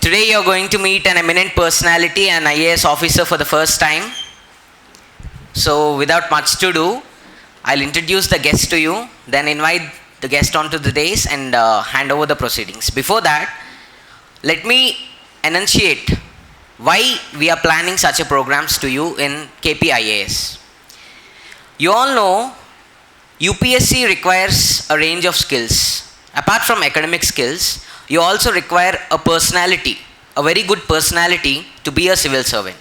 Today you are going to meet an eminent personality, an IAS officer for the first time. So without much to do, I'll introduce the guest to you, then invite the guest onto the dais and hand over the proceedings. Before that, let me enunciate why we are planning such a programs to you in KPIAS. You all know UPSC requires a range of skills. Apart from academic skills, you also require a personality, a very good personality to be a civil servant.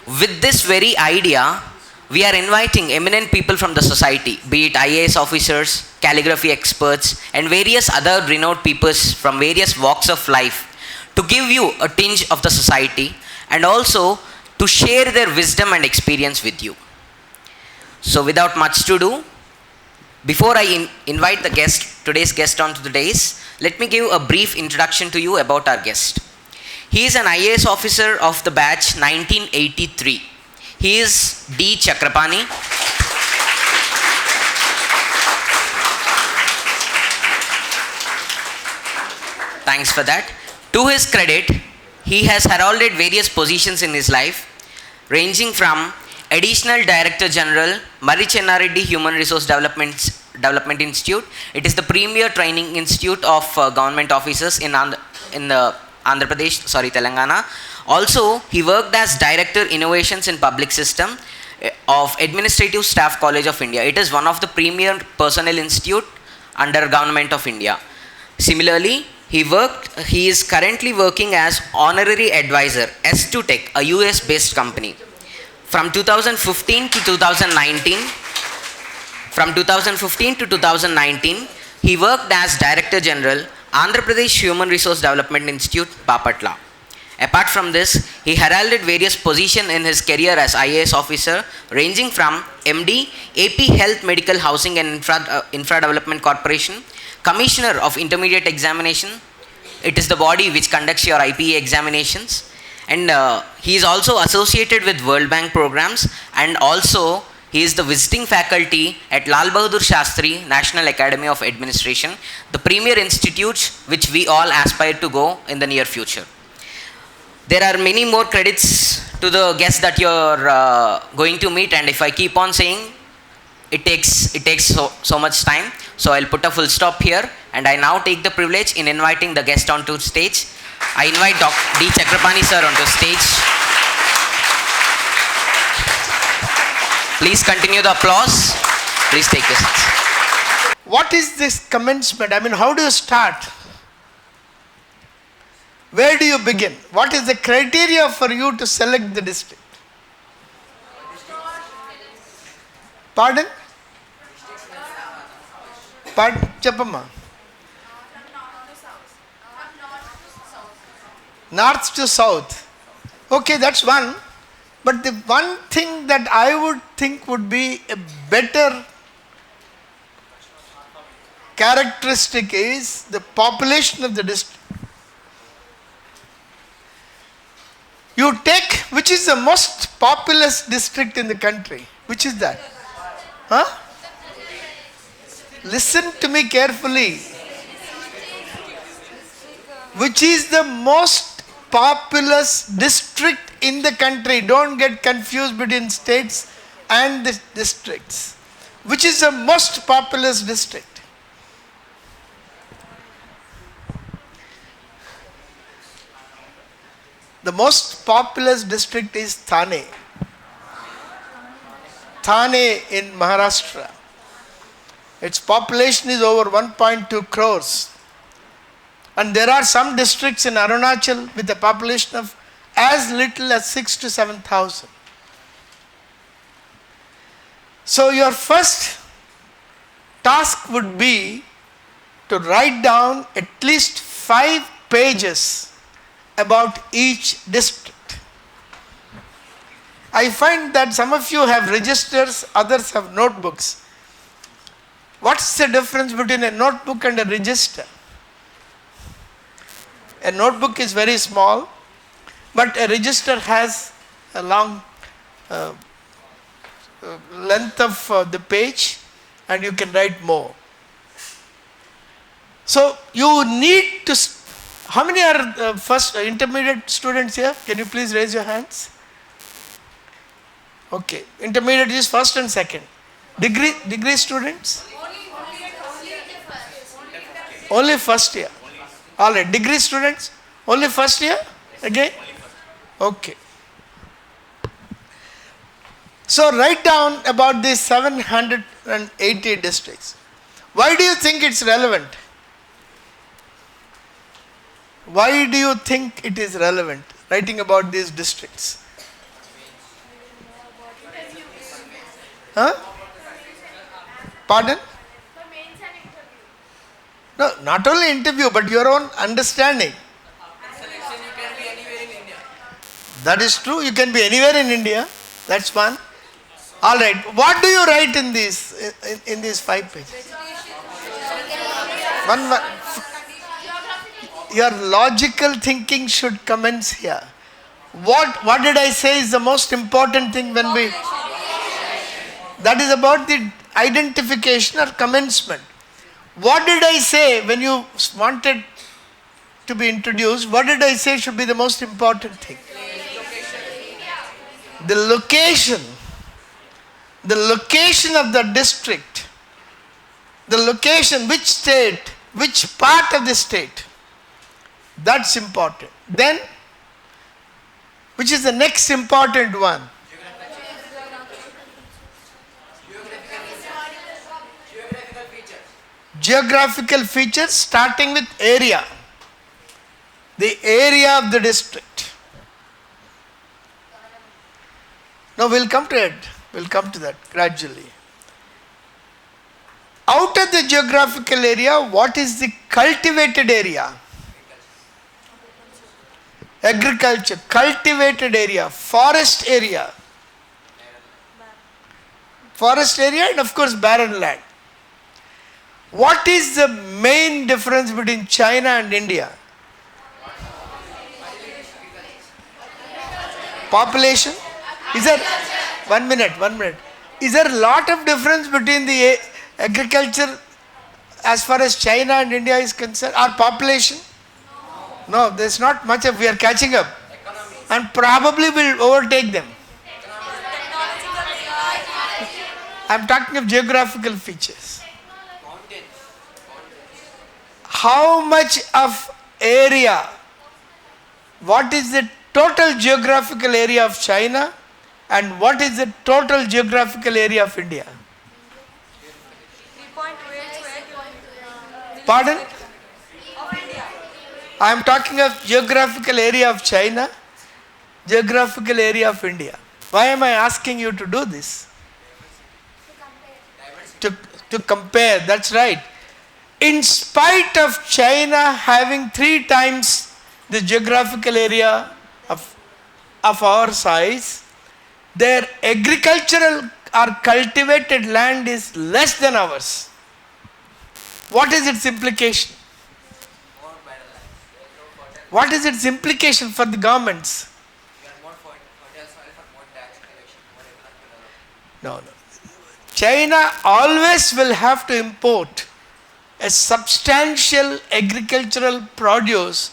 With this very idea, we are inviting eminent people from the society, be it IAS officers, calligraphy experts, and various other renowned people from various walks of life to give you a tinge of the society and also to share their wisdom and experience with you. So without much to do, before I invite the today's guest onto the dais, let me give a brief introduction to you about our guest. He is an IAS officer of the batch 1983. He is D. Chakrapani. Thanks for that. To his credit, he has heralded various positions in his life, ranging from Additional Director General, Murray Chennareddy Human Resource Development Institute. It is the premier training institute of government officers in Andhra Pradesh, Telangana. Also, he worked as Director Innovations in Public System of Administrative Staff College of India. It is one of the premier personnel institute under Government of India. Similarly, he is currently working as Honorary Advisor, S2 Tech, a US based company. From 2015 to 2019, he worked as Director General, Andhra Pradesh Human Resource Development Institute, Bapatla. Apart from this, he heralded various positions in his career as IAS officer, ranging from MD, AP Health Medical Housing and Infra Development Corporation, Commissioner of Intermediate Examination. It is the body which conducts your IPA examinations. And he is also associated with World Bank programs, and also he is the visiting faculty at Lal Bahadur Shastri National Academy of Administration, the premier institute which we all aspire to go in the near future. There are many more credits to the guests that you are going to meet, and if I keep on saying, it takes so much time. So I'll put a full stop here, and I now take the privilege in inviting the guest onto stage. I invite Dr. D. Chakrapani sir onto stage. Please continue the applause. Please take your seats. What is this commencement? I mean, how do you start? Where do you begin? What is the criteria for you to select the district? Pardon? Chapama. North to south. Okay, that's one. But the one thing that I would think would be a better characteristic is the population of the district. You take which is the most populous district in the country. Which is that? Huh? Listen to me carefully. Which is the most populous district in the country? Don't get confused between states and the districts. Which is the most populous district? The most populous district is Thane. Thane in Maharashtra. Its population is over 1.2 crores. And there are some districts in Arunachal with a population of as little as 6 to 7,000. So your first task would be to write down at least 5 pages about each district. I find that some of you have registers, others have notebooks. What's the difference between a notebook and a register? A notebook is very small, but a register has a long length of the page, and you can write more. So you need to How many are first intermediate students here? Can you please raise your hands? Okay, intermediate is first and second. Degree students? Only first year. Alright, degree students? Only first year? Again? Okay. So write down about these 780 districts. Why do you think it's relevant? Why do you think it is relevant, writing about these districts? Huh? Pardon? No, not only interview, but your own understanding. That is true. You can be anywhere in India. That's one. All right. What do you write in these 5 pages? One. Your logical thinking should commence here. What did I say is the most important thing when we... That is about the identification or commencement. What did I say when you wanted to be introduced? What did I say should be the most important thing? The location. The location of the district. The location, which state, which part of the state. That's important. Then, which is the next important one? Geographical features starting with area. The area of the district. Now we'll come to it. We'll come to that gradually. Out of the geographical area, what is the cultivated area? Agriculture, cultivated area, forest area. Forest area and of course barren land. What is the main difference between China and India? Population? Is there, one minute. Is there a lot of difference between the agriculture as far as China and India is concerned? Or population? No, there's not much of, we are catching up. And probably will overtake them. I'm talking of geographical features. How much of area, what is the total geographical area of China and what is the total geographical area of India? Pardon? I am talking of geographical area of China, geographical area of India. Why am I asking you to do this? To compare, that's right. In spite of China having 3 times the geographical area of our size, their agricultural or cultivated land is less than ours. What is its implication? What is its implication for the governments? No. China always will have to import a substantial agricultural produce,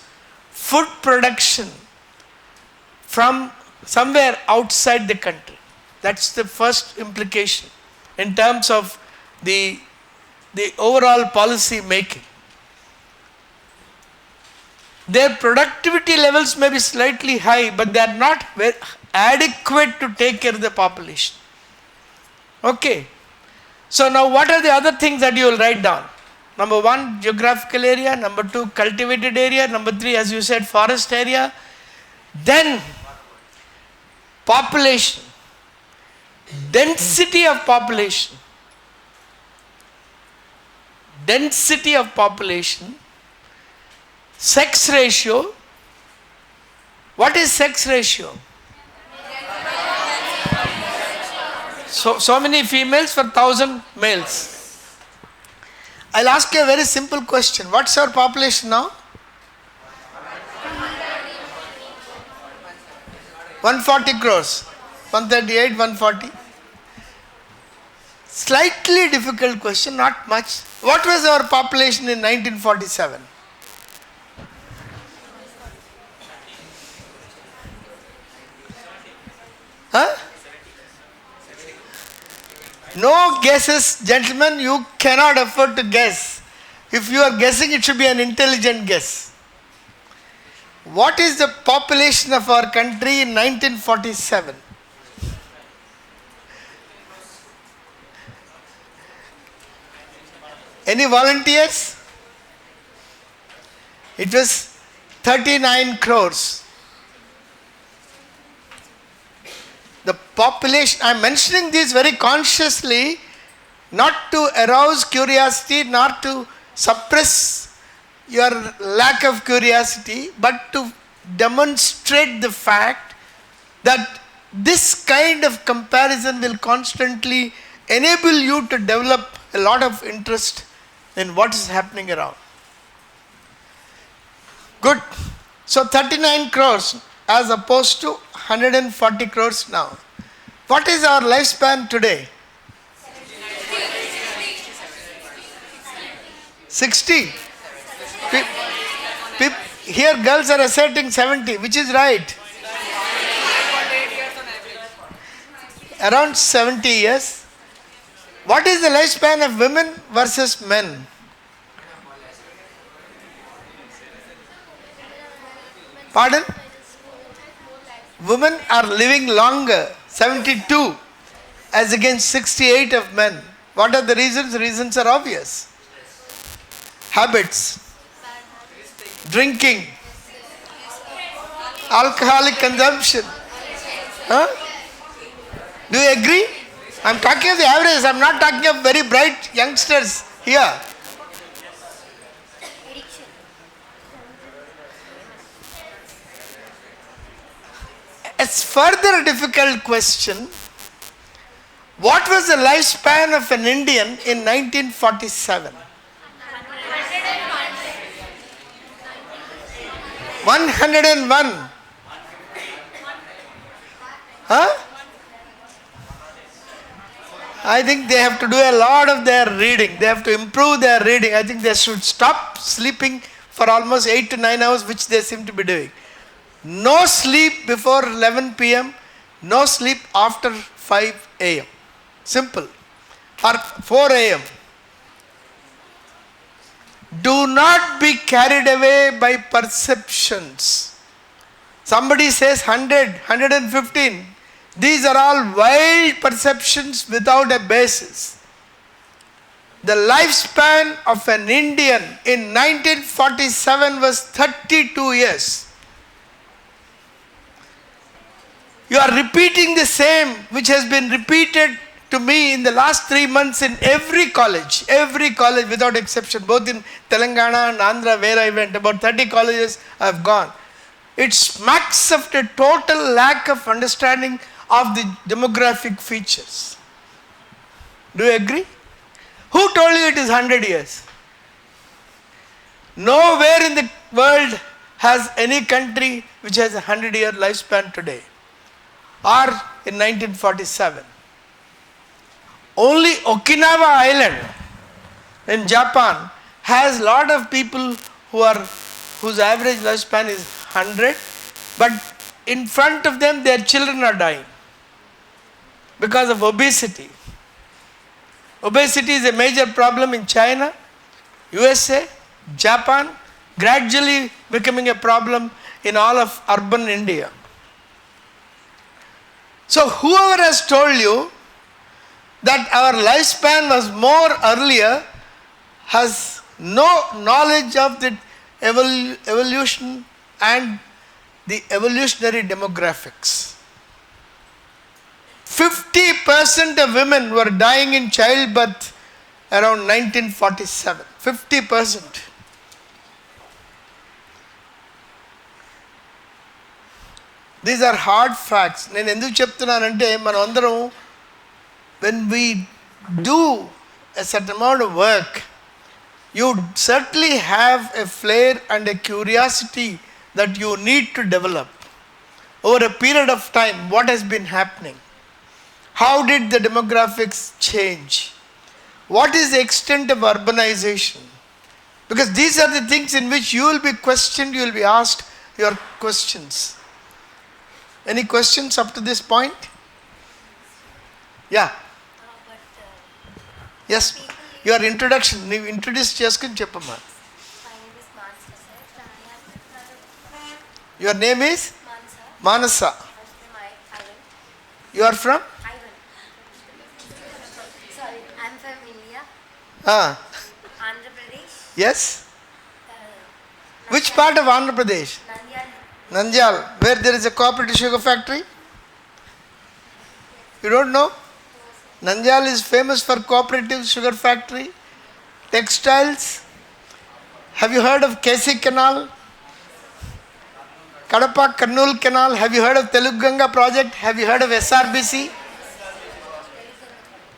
food production from somewhere outside the country. That's the first implication in terms of the overall policy making. Their productivity levels may be slightly high, but they are not very adequate to take care of the population. Okay. So now what are the other things that you will write down? Number 1, geographical area. Number 2, cultivated area. Number 3, as you said, forest area. Then population. Density of population. Density of population. Sex ratio. What is sex ratio? So many females for 1,000 males. I'll ask you a very simple question. What's our population now? 140 crores. 138, 140. Slightly difficult question, not much. What was our population in 1947? No guesses, gentlemen, you cannot afford to guess. If you are guessing, it should be an intelligent guess. What is the population of our country in 1947? Any volunteers? It was 39 crores. The population, I am mentioning this very consciously, not to arouse curiosity, not to suppress your lack of curiosity, but to demonstrate the fact that this kind of comparison will constantly enable you to develop a lot of interest in what is happening around. Good. So 39 crores as opposed to 140 crores now. What is our lifespan today? 60. Here girls are asserting 70, which is right. Around 70 years. What is the lifespan of women versus men? Pardon? Women are living longer, 72, as against 68 of men. What are the reasons? The reasons are obvious. Habits, drinking, alcoholic consumption. Huh? Do you agree? I am talking of the average, I am not talking of very bright youngsters here. A further difficult question, what was the lifespan of an Indian in 1947? 101. Huh? I think they have to do a lot of their reading. They have to improve their reading. I think they should stop sleeping for almost 8 to 9 hours, which they seem to be doing. No sleep before 11 p.m. No sleep after 5 a.m. Simple. Or 4 a.m. Do not be carried away by perceptions. Somebody says 100, 115. These are all wild perceptions without a basis. The lifespan of an Indian in 1947 was 32 years. You are repeating the same which has been repeated to me in the last 3 months in every college without exception, both in Telangana and Andhra where I went, about 30 colleges I have gone. It smacks of the total lack of understanding of the demographic features. Do you agree? Who told you it is 100 years? Nowhere in the world has any country which has a 100-year lifespan today, or in 1947. Only Okinawa Island in Japan has a lot of people whose average lifespan is 100, but in front of them their children are dying because of obesity. Obesity is a major problem in China, USA, Japan, gradually becoming a problem in all of urban India. So whoever has told you that our lifespan was more earlier has no knowledge of the evolution and the evolutionary demographics. 50% of women were dying in childbirth around 1947. 50%. These are hard facts. నేను ఎందుకు చెప్తున్నానంటే మనం అందరం when we do a certain amount of work, you certainly have a flair and a curiosity that you need to develop over a period of time. What has been happening? How did the demographics change? What is the extent of urbanization? Because these are the things in which you will be questioned, you will be asked your questions. Any questions up to this point? Yeah. But Yes, your introduction, you introduce cheskuni cheppamma. Your name is Manasa. You are from? Sorry, I'm from India, Ah, Andhra Pradesh, yes. Which part of Andhra Pradesh? Nandyal. Nandyal, where there is a cooperative sugar factory. You don't know? Nandyal is famous for cooperative sugar factory, textiles. Have you heard of KC Canal? Kadapa Karnool Canal. Have you heard of Teluganga project? Have you heard of SRBC?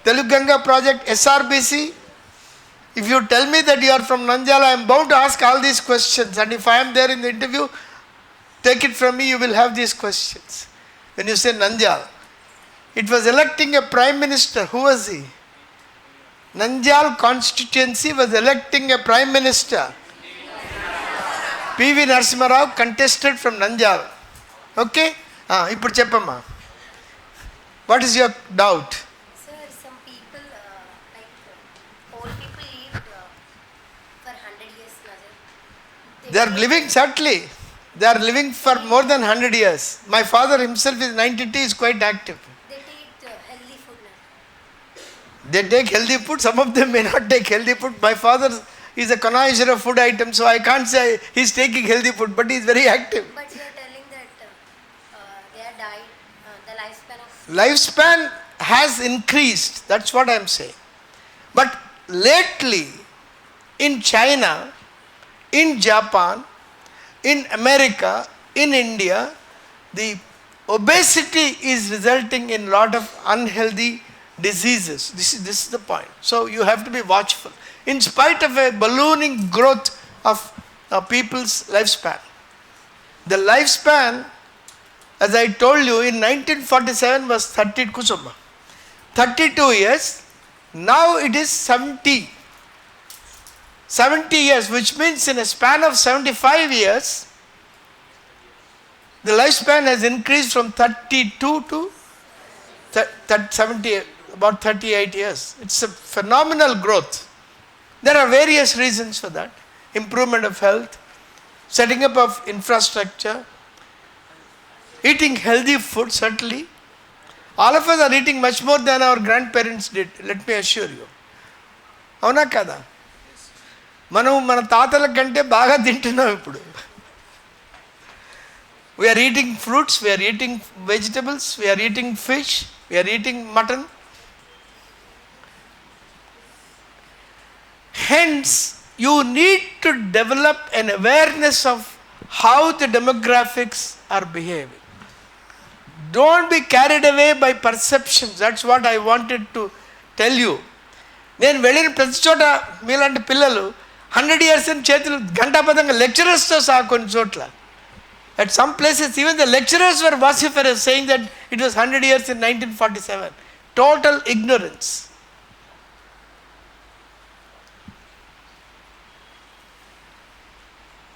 Teluganga project, SRBC. If you tell me that you are from Nandyal, I am bound to ask all these questions. And if I am there in the interview, take it from me, you will have these questions. When you say Nandyal, it was electing a prime minister. Who was he? Nandyal constituency was electing a prime minister. PV Narasimha Rao contested from Nandyal. Okay? Ippudu cheppamma. What is your doubt? Sir, some people, old people live for 100 years. They are living, certainly. They are living for more than 100 years. My father himself is 92, is quite active. They take healthy food now. They take healthy food. Some of them may not take healthy food. My father is a connoisseur of food items, so I can't say he is taking healthy food, but he is very active. But you are telling that they are died, the lifespan of... Lifespan has increased. That's what I am saying. But lately, in China, in Japan, in America, in India, the obesity is resulting in lot of unhealthy diseases. This is the point. So you have to be watchful. In spite of a ballooning growth of people's lifespan. The lifespan, as I told you, in 1947 was 32 years. Now it is 70. 70 years, which means in a span of 75 years, the lifespan has increased from 32 to 70, about 38 years. It's a phenomenal growth. There are various reasons for that. Improvement of health, setting up of infrastructure, eating healthy food, certainly. All of us are eating much more than our grandparents did, let me assure you. Avuna kada? మనం మన తాతల కంటే బాగా తింటున్నాం ఇప్పుడు. We are eating fruits, we are eating vegetables, we are eating fish, we are eating mutton. Hence, you need to develop an awareness of how the demographics are behaving. Don't be carried away by perceptions. That's what I wanted to tell you. నేను వెళ్ళిన ప్రతి చోట మీలాంటి పిల్లలు 100 years in చేతులు గంటాపదంగా లెక్చరర్స్తో సహా కొన్ని చోట్ల. At some places even the lecturers were vociferous, saying that it was 100 years in 1947. Total ignorance.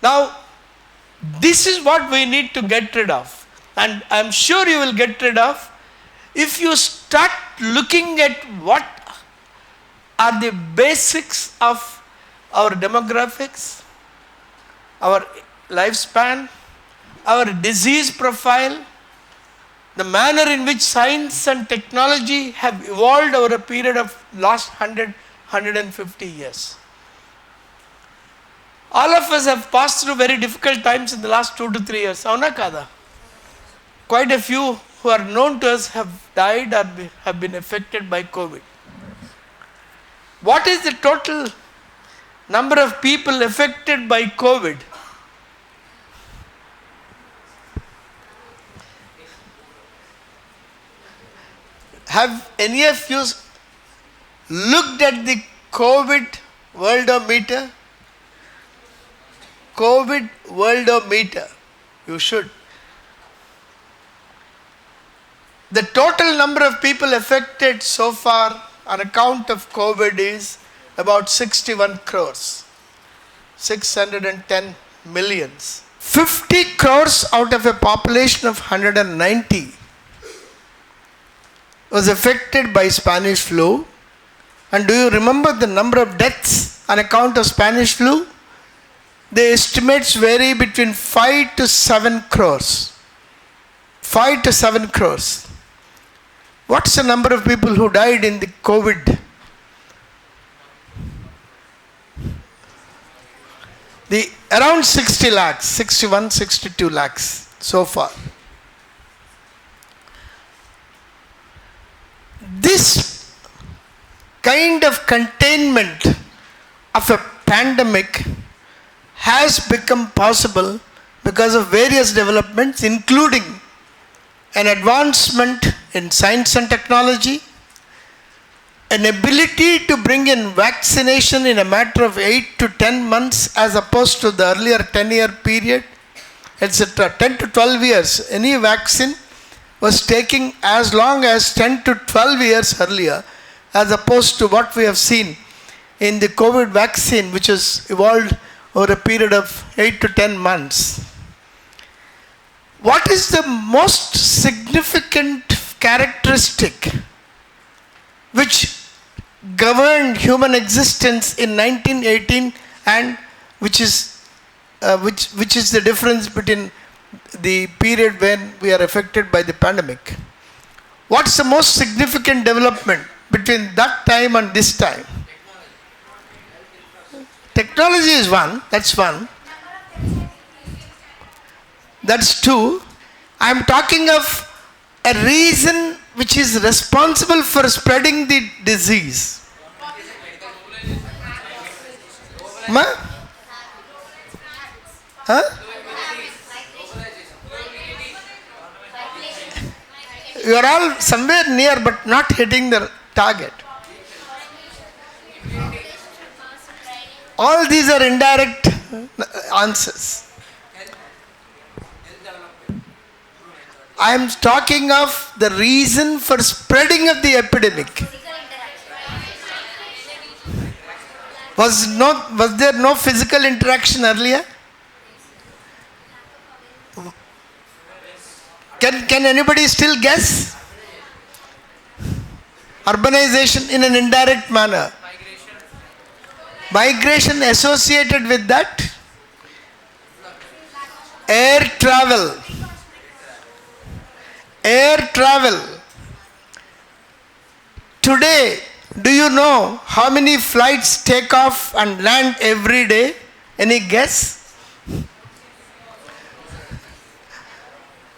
Now, this is what we need to get rid of. And I am sure you will get rid of if you start looking at what are the basics of our demographics, our lifespan, our disease profile, the manner in which science and technology have evolved over a period of last 150 years. All of us have passed through very difficult times in the last 2 to 3 years. Avuna kada? Quite a few who are known to us have died or have been affected by COVID. What is the total number of people affected by COVID? Have any of you looked at the COVID worldometer? COVID worldometer. You should. The total number of people affected so far on account of COVID is about 61 crores. 610 millions. 50 crores out of a population of 190 was affected by Spanish flu. And do you remember the number of deaths on account of Spanish flu? The estimates vary between 5 to 7 crores. 5 to 7 crores. What's the number of people who died in the COVID? Around 60 lakhs, 61, 62 lakhs so far. This kind of containment of a pandemic has become possible because of various developments, including an advancement in science and technology, an ability to bring in vaccination in a matter of 8 to 10 months as opposed to the earlier 10-year period, etc. 10 to 12 years. Any vaccine was taking as long as 10 to 12 years earlier, as opposed to what we have seen in the COVID vaccine, which has evolved over a period of 8 to 10 months. What is the most significant characteristic which governed human existence in 1918 and which is the difference between the period when we are affected by the pandemic? What's the most significant development between that time and this time? Technology is one, that's one. That's two. I am talking of a reason which is responsible for spreading the disease. Ma? Huh? You are all somewhere near but not hitting the target. All these are indirect answers. I am talking of the reason for spreading of the epidemic. Was there no physical interaction earlier? Can anybody still guess? Urbanization in an indirect manner. Migration associated with that? Air travel. Air travel. Today, do you know how many flights take off and land every day? Any guess?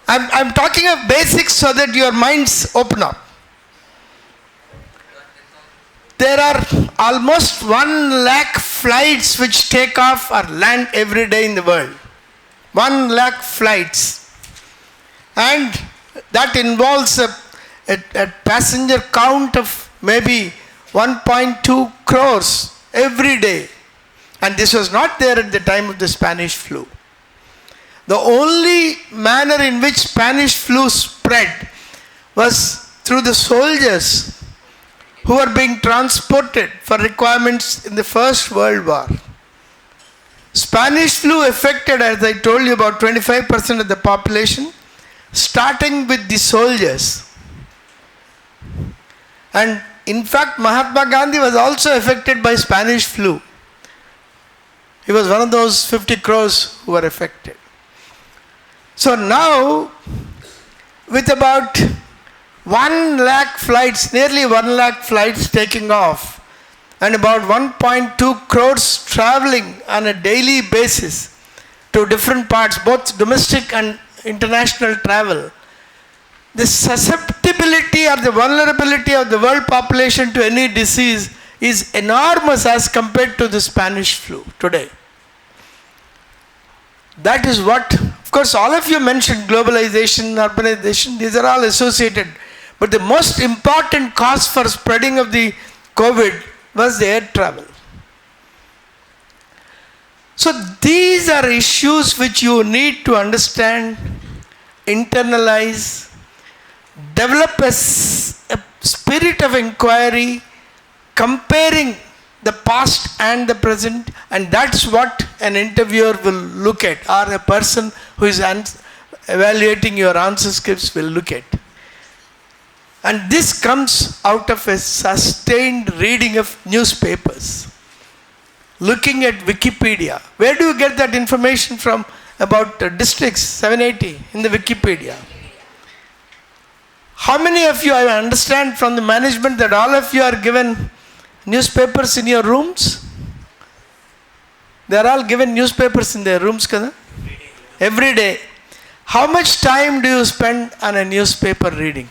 I'm talking of basics so that your minds open up. There are almost 1 lakh flights which take off or land every day in the world. 1 lakh flights. And that involves a passenger count of maybe 1.2 crores every day. And this was not there at the time of the Spanish flu. The only manner in which Spanish flu spread was through the soldiers who were being transported for requirements in the First World War. Spanish flu affected, as I told you, about 25% of the population, starting with the soldiers. And in fact, Mahatma Gandhi was also affected by Spanish flu. He was one of those 50 crores who were affected. So now, with about 1 lakh flights, nearly 1 lakh flights taking off, and about 1.2 crores traveling on a daily basis to different parts, both domestic and international travel, the susceptibility or the vulnerability of the world population to any disease is enormous as compared to the Spanish flu today. That is what, of course, all of you mentioned globalization, urbanization, these are all associated. But the most important cause for spreading of the COVID was the air travel. So these are issues which you need to understand, internalize, develop a spirit of inquiry, comparing the past and the present, and that's what an interviewer will look at, or a person who is evaluating your answer scripts will look at. And this comes out of a sustained reading of newspapers. Looking at Wikipedia. Where do you get that information from about districts 780 in the Wikipedia? How many of you, I understand from the management that all of you are given newspapers in your rooms? They are all given newspapers in their rooms, kada? Every day. How much time do you spend on a newspaper reading?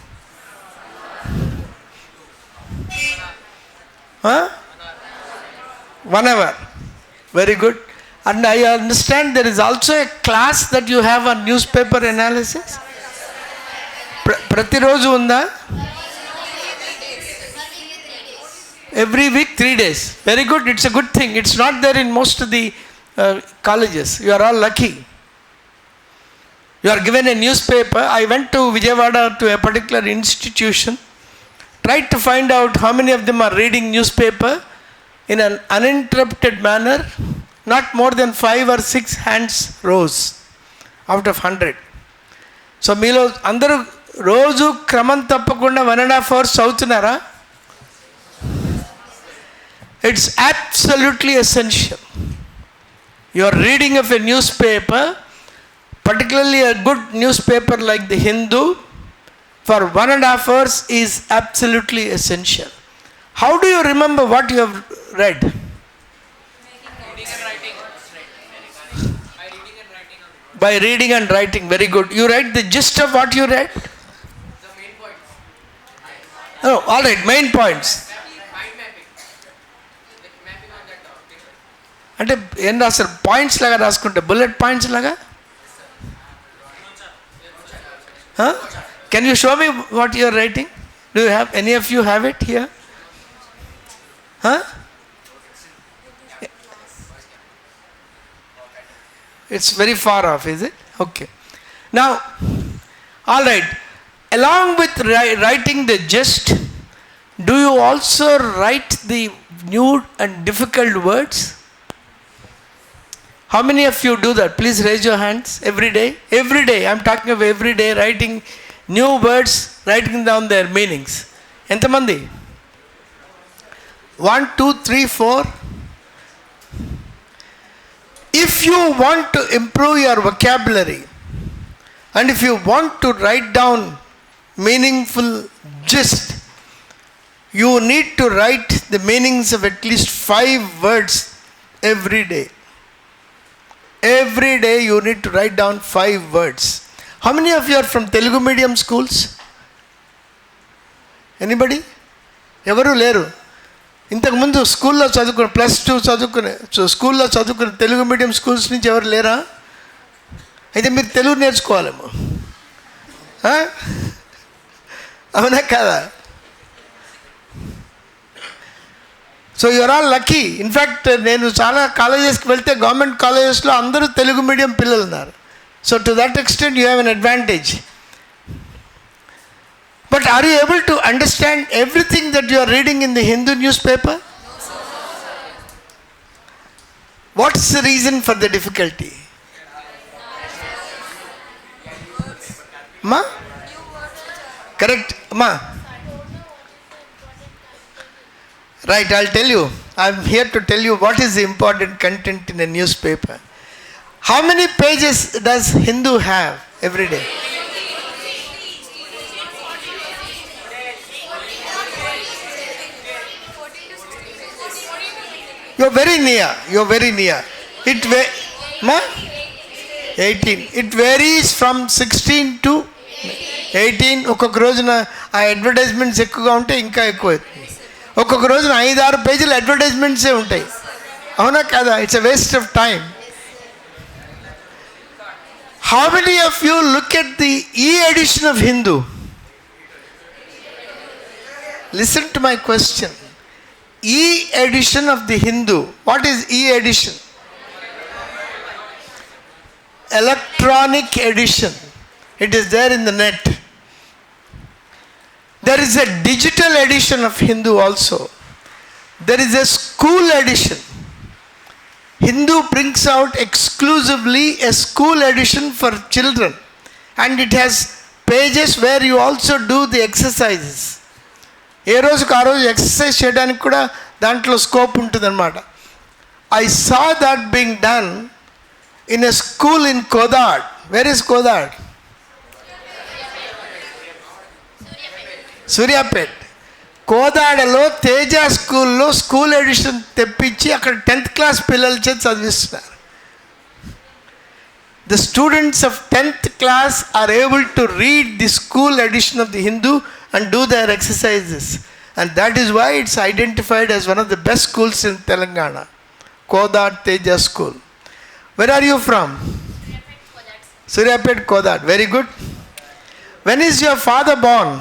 Huh? 1 hour. Very good. And I understand there is also a class that you have on newspaper analysis. Pratiroju unda? Every week 3 days. Very good. It's a good thing. It's not there in most of the colleges. You are all lucky. You are given a newspaper. I went to Vijayawada to a particular institution. Tried to find out how many of them are reading newspaper in an uninterrupted manner. Not more than 5 or 6 hands rose out of 100. So మీలో అందరూ రోజు క్రమం తప్పకుండా 1.5 hours చదువుతున్నారా? It's absolutely essential. Your reading of a newspaper, particularly a good newspaper like the Hindu, for 1.5 hours is absolutely essential. How do you remember what you have read? By reading and writing. Very good. You write the gist of what you read? The main points. Oh, all right. Main points. Mind mapping. Like mapping on that paper. అంటే ఏం రాస్తారు? Points లాగా రాసుకుంటే bullet points లాగా? Can you show me what you are writing? Do you have, any of you have it here? Huh? It's very far off, is it? Okay. Now, all right. Along with writing the gist, do you also write the new and difficult words? How many of you do that? Please raise your hands. Every day? Every day. I'm talking of every day writing new words, writing down their meanings. Entamandi? 1, 2, 3, 4. If you want to improve your vocabulary and if you want to write down meaningful gist, you need to write the meanings of at least 5 words every day. Every day you need to write down 5 words. How many of you are from Telugu medium schools? Anybody? Evaru leru? ఇంతకుముందు స్కూల్లో చదువుకుని +2 చదువుకుని స్కూల్లో చదువుకుని Telugu medium schools నుంచి ఎవరు లేరా? అయితే మీరు తెలుగు నేర్చుకోవాలేమో. అవునా కదా? So you are all lucky. In fact నేను చాలా కాలేజెస్కి వెళ్తే గవర్నమెంట్ కాలేజెస్లో అందరూ తెలుగు మీడియం పిల్లలు ఉన్నారు. So to that extent you have an advantage. But are you able to understand everything that you are reading in the Hindu newspaper? No, sir. What is the reason for the difficulty? Ma? Correct, Ma? Right, I'll tell you. I'm here to tell you what is the important content in a newspaper. How many pages does Hindu have every day? You're very near. You're very near. Ma? 18. It varies from 16 to 18. ఒక్కొక్క రోజున ఆ advertisements ఎక్కువగా ఉంటే ఇంకా ఎక్కువ అవుతుంది. ఒక్కొక్క రోజున 5-6 పేజీలు అడ్వర్టైజ్మెంట్సే ఉంటాయి. అవునా కదా? It's a waste of time. How many of you look at the e-edition of Hindu? Listen to my question. E-edition of the Hindu. What is e-edition? Electronic edition. It is there in the net. There is a digital edition of Hindu also. There is a school edition. Hindu brings out exclusively a school edition for children, and it has pages where you also do the exercises. ఏ రోజుకు ఆ రోజు exercise చేయడానికి కూడా దాంట్లో scope ఉంటుందన్నమాట. I saw that being done in a school in Kodad. Where is Kodad? Suryapet. కోదాడలో Teja స్కూల్లో school edition తెప్పించి అక్కడ 10th క్లాస్ పిల్లల చేత చదివిస్తున్నారు. The students of 10th class are able to read the school edition of the Hindu and do their exercises, and that is why it's identified as one of the best schools in Telangana, Kodad Teja School. Where are you from? Suryapet, Kodad. Very good. When is your father born?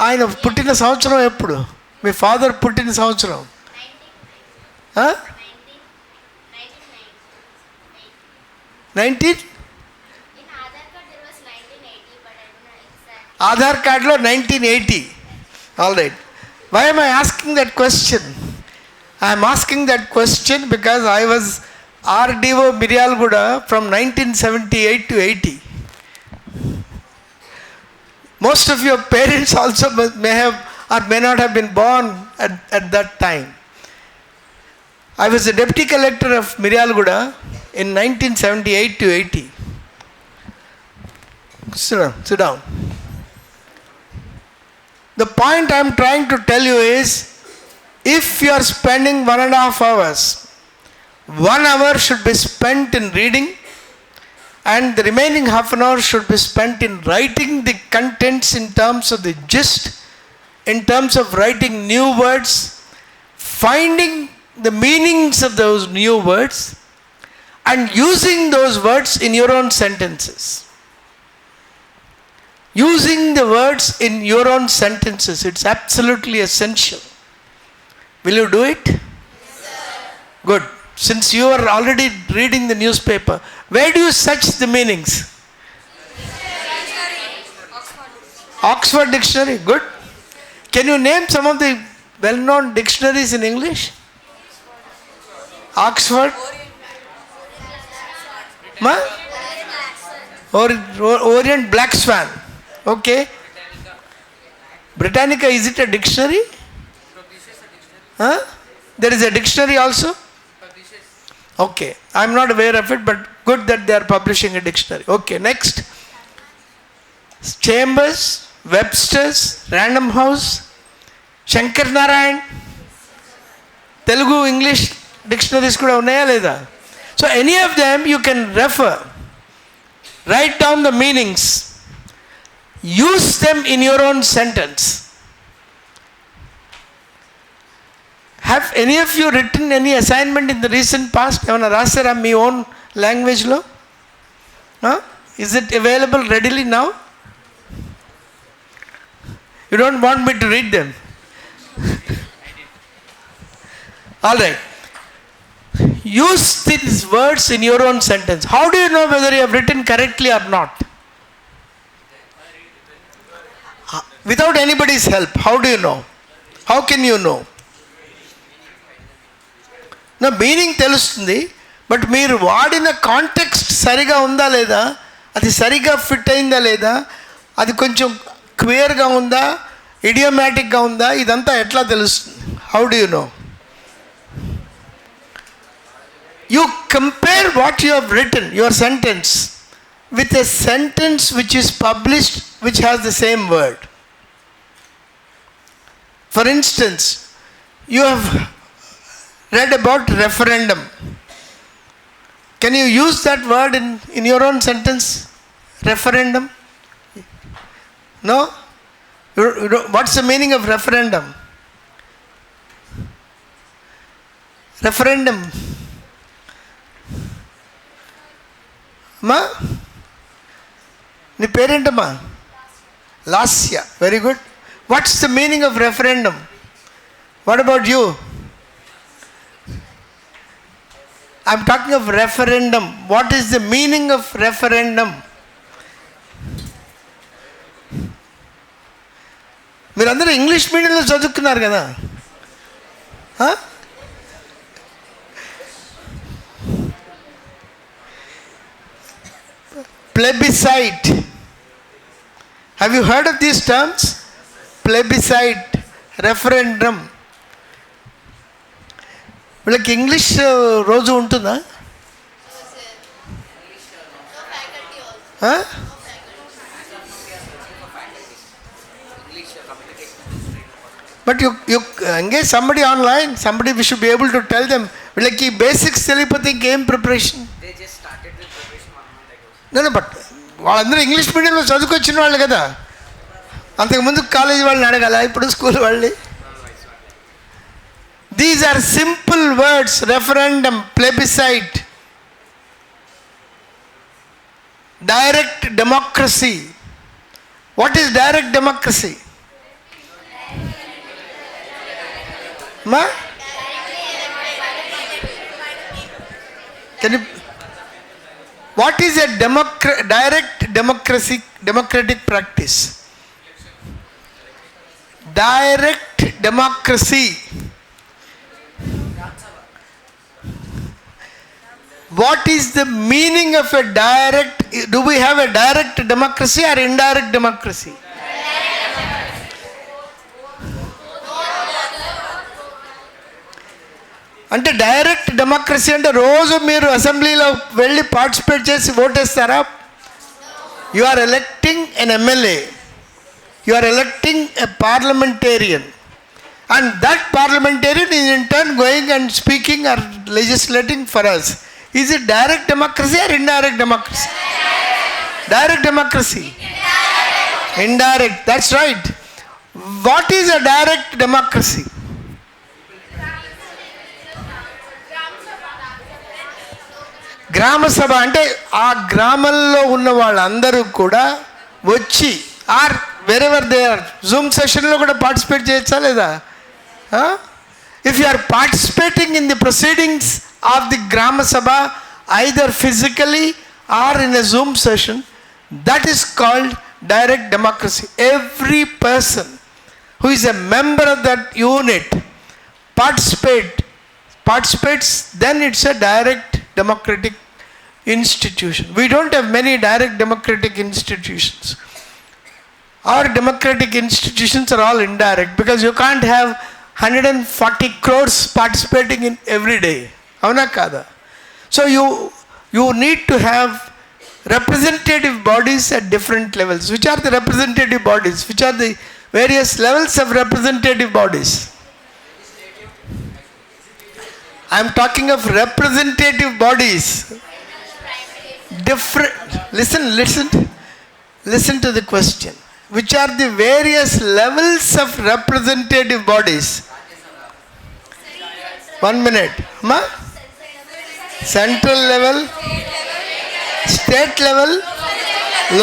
ఆయన పుట్టిన సంవత్సరం ఎప్పుడు? మీ father పుట్టిన సంవత్సరం 19? ఆధార్ కార్డులో 1980. All right. Why am I asking that question? I am asking that question because I was RDO Miryalguda from 1978 to 80. Most of your parents also may have or may not have been born at that time. I was the deputy collector of Miryalguda in 1978 to 80. Sit down. The point I am trying to tell you is, if you are spending 1.5 hours, 1 hour should be spent in reading, and the remaining half an hour should be spent in writing the contents in terms of the gist, in terms of writing new words, finding the meanings of those new words, and using those words in your own sentences. Using the words in your own sentences, it's absolutely essential. Will you do it? Yes, sir. Good. Since you are already reading the newspaper, where do you search the meanings? Oxford Dictionary. Good. Can you name some of the well-known dictionaries in English? Oxford? Orient Black Swan. Okay. Britannica, is it a dictionary? There is a dictionary also? Okay. I am not aware of it, but good that they are publishing a dictionary. Okay, next. Chambers, Webster's, Random House, Shankar Narayan, Telugu, English dictionaries kuda unnaya leda? So any of them you can refer. Write down the meanings. Use them in your own sentence. Have any of you written any assignment in the recent past? Evana rasara me own language lo? Is it available readily now? You don't want me to read them? All right. Use these words in your own sentence. How do you know whether you have written correctly or not? Without anybody's help, how do you know? How can you know? నా meaning తెలుస్తుంది, but మీరు వాడిన context సరిగా ఉందా లేదా, అది సరిగా fit అయిందా లేదా, అది కొంచెం క్లియర్గా ఉందా, ఇడియోమాటిక్గా ఉందా, ఇదంతా ఎట్లా తెలుస్తుంది? How do you know? You compare what you have written, your sentence, with a sentence which is published which has the same word. For instance, you have read about referendum. Can you use that word in your own sentence? Referendum? No? What's the meaning of referendum? Referendum. Ma? నీ పేరేంటమ్మా? Lasya. Very good. What's the meaning of referendum? What about you? I'm talking of referendum. What is the meaning of referendum? మీరందరూ English మీడియంలో చదువుకున్నారు కదా. plebiscite. Have you heard of these terms? Plebiscite, referendum. వీళ్ళకి English రోజు ఉంటుందా? But you engage somebody online, somebody we should be able to tell them. వీళ్ళకి basics తెలియకపోతే ఇంకేం ప్రిపరేషన్? బట్ వాళ్ళందరూ ఇంగ్లీష్ మీడియంలో చదువుకొచ్చిన వాళ్ళు కదా, అంతకుముందు కాలేజీ వాళ్ళని అడగాల, ఇప్పుడు స్కూల్ వాళ్ళని. These are simple words: referendum, plebiscite, direct democracy. What is direct democracy? Ma? Can you? What is a direct democratic practice? Direct democracy. What is the meaning of a direct? Do we have a direct democracy or indirect democracy? అంటే direct democracy అంటే రోజు మీరు అసెంబ్లీలో వెళ్ళి participate చేసి ఓటేస్తారా? You are electing an MLA, you are electing a parliamentarian, and that parliamentarian is in turn going and speaking or legislating for us. Is it direct democracy or indirect democracy? Direct democracy. Indirect. That's right. What is a direct democracy? గ్రామ సభ అంటే ఆ గ్రామంలో ఉన్న వాళ్ళందరూ కూడా వచ్చి or wherever they are Zoom సెషన్లో కూడా పార్టిసిపేట్ చేయొచ్చా లేదా? If you are participating in the proceedings of the gram sabha either physically or in a Zoom session, that is called direct democracy. Every person who is a member of that unit participates, then it's a direct democratic institution. We don't have many direct democratic institutions. Our democratic institutions are all indirect because you can't have 140 crores participating in every day. Avuna kada? So you need to have representative bodies at different levels. Which are the representative bodies? Which are the various levels of representative bodies? I am talking of representative bodies. Different. Listen to the question. Which are the various levels of representative bodies? 1 minute. Ma? Central level, state level,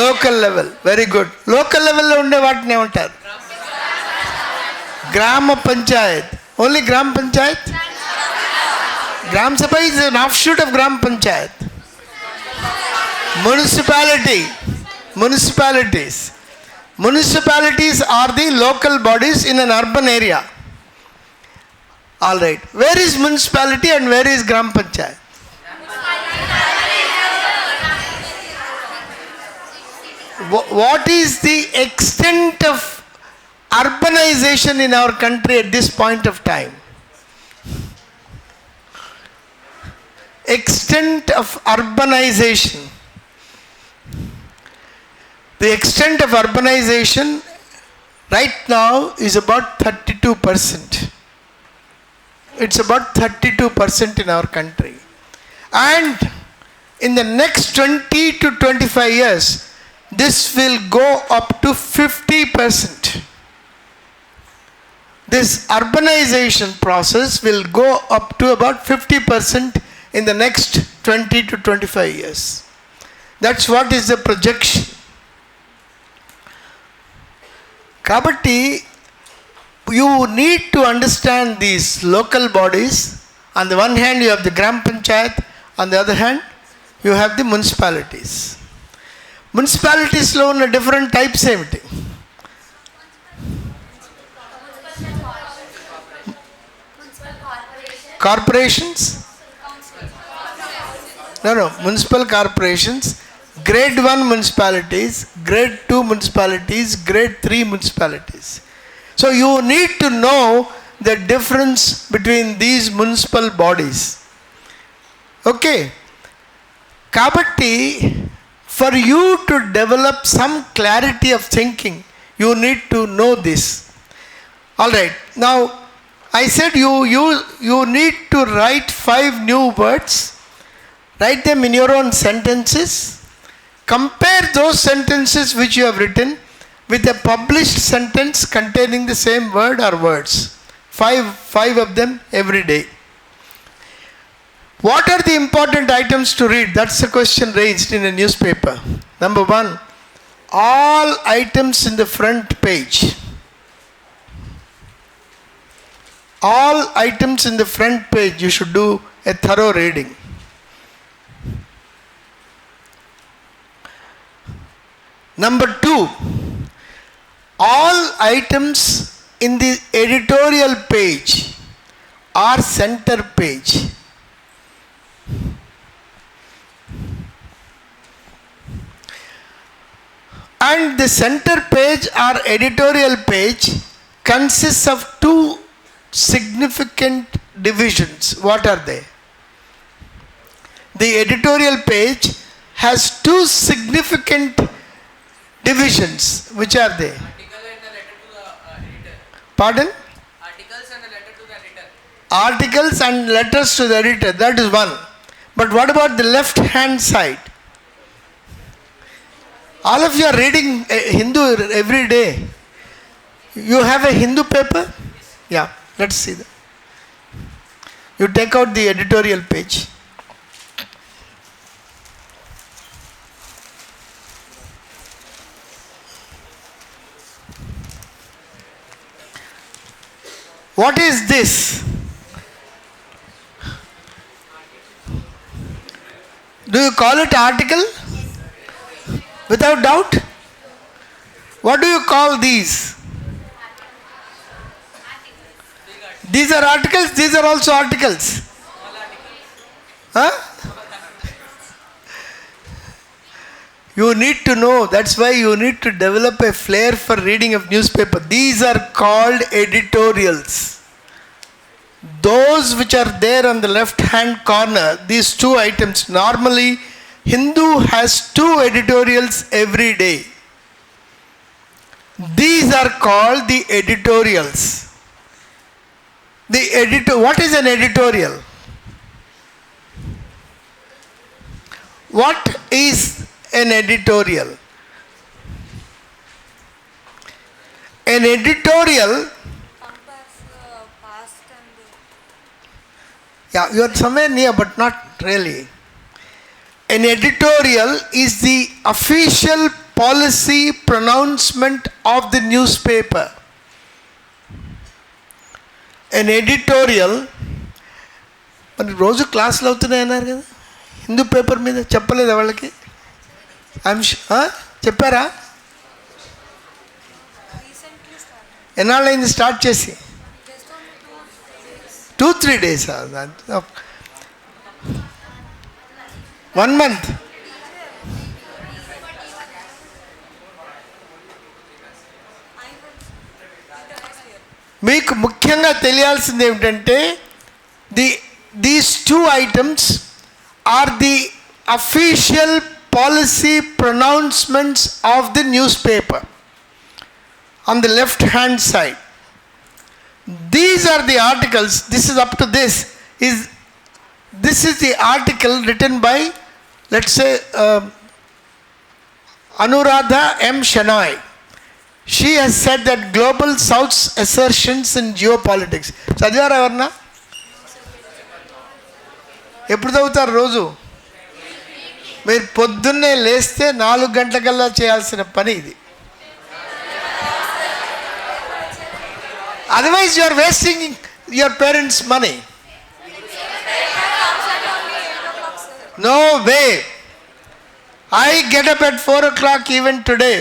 local level. Very good. Local level lo unde vaatne antaru grama panchayat. Only gram panchayat? Gram sabha is an offshoot of gram panchayat. Municipalities are the local bodies in an urban area. All right. Where is municipality and where is gram panchayat? What is the extent of urbanization in our country at this point of time? Extent of urbanization. The extent of urbanization right now is about 32%. It's about 32% in our country. And in the next 20 to 25 years, this will go up to 50%. This urbanization process will go up to about 50% in the next 20 to 25 years. That's what is the projection. Kabatti, you need to understand these local bodies. On the one hand, you have the Gram Panchayat. On the other hand, you have the municipalities. Municipalities lo unna different types emiti? Corporations? No. Municipal corporations, grade 1 municipalities, grade 2 municipalities, grade 3 municipalities. So you need to know the difference between these municipal bodies. Okay. Kabatti, for you to develop some clarity of thinking, you need to know this. Alright, now I said you need to write 5 new words, write them in your own sentences, compare those sentences which you have written with a published sentence containing the same word or words. 5 of them every day. What are the important items to read? That's a question raised in a newspaper. Number 1, all items in the front page. All items in the front page, you should do a thorough reading. Number 2, all items in the editorial page or center page. And the center page or editorial page consists of 2 significant divisions. What are they? The editorial page has 2 significant divisions. Which are they? Article and the letter to the editor. Pardon? Articles and the letter to the editor. Articles and letters to the editor. That is one. But what about the left hand side? All of you are reading Hindu every day. You have a Hindu paper? Yeah, let's see that. You take out the editorial page. What is this? Do you call it article? Without doubt? What do you call these? These are articles, these are also articles. Huh? You need to know, that's why you need to develop a flair for reading of newspaper. These are called editorials. Those which are there on the left hand corner, these 2 items, normally Hindu has 2 editorials every day. These are called the editorials. What is an editorial? What is an editorial? An editorial, yeah, you are somewhere near but not really. An editorial is the official policy pronouncement of the newspaper. An editorial, మరి రోజు క్లాసులు అవుతున్నాయి అన్నారు కదా Hindu paper మీద, చెప్పలేదా వాళ్ళకి? చెప్పారా? ఎన్నాళ్ళైంది స్టార్ట్ చేసి? 2-3 days. 1 month. మీకు ముఖ్యంగా తెలియాల్సింది ఏమిటంటే these 2 items are the official policy pronouncements of the newspaper on the left hand side. These are the articles. This is up to this is the article written by, let's say, Anuradha M. Shenoy. She has said that Global South's assertions in geopolitics. చదివారా ఎవరన్నా? ఎప్పుడు చదువుతారు రోజు? మీరు పొద్దున్నే లేస్తే 4 గంటలకల్లా చేయాల్సిన పని ఇది. Otherwise you are wasting your parents' money. No way. I get up at 4 o'clock even today.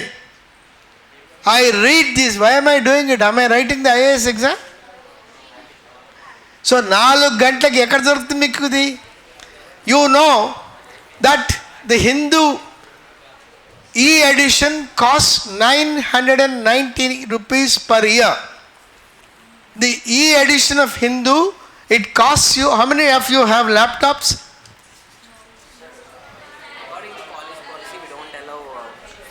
I read this. Why am I doing it? Am I writing the IAS exam? So 4 గంటలకి ఎక్కడ దొరుకుతుంది మీకు ఇది? You know that the Hindu e-edition costs 990 rupees per year. The e-edition of Hindu, it costs you, how many of you have laptops? According to college policy, we don't allow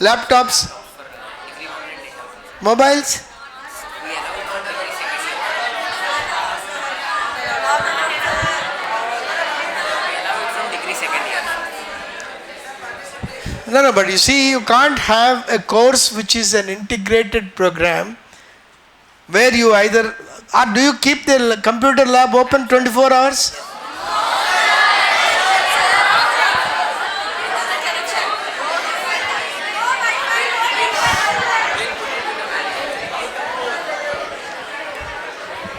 Laptops, for degree 1 and data. mobiles? We allow it for degree second year. We allow it from degree second year. No, but you see, you can't have a course which is an integrated program where you either, or do you keep the computer lab open 24 hours?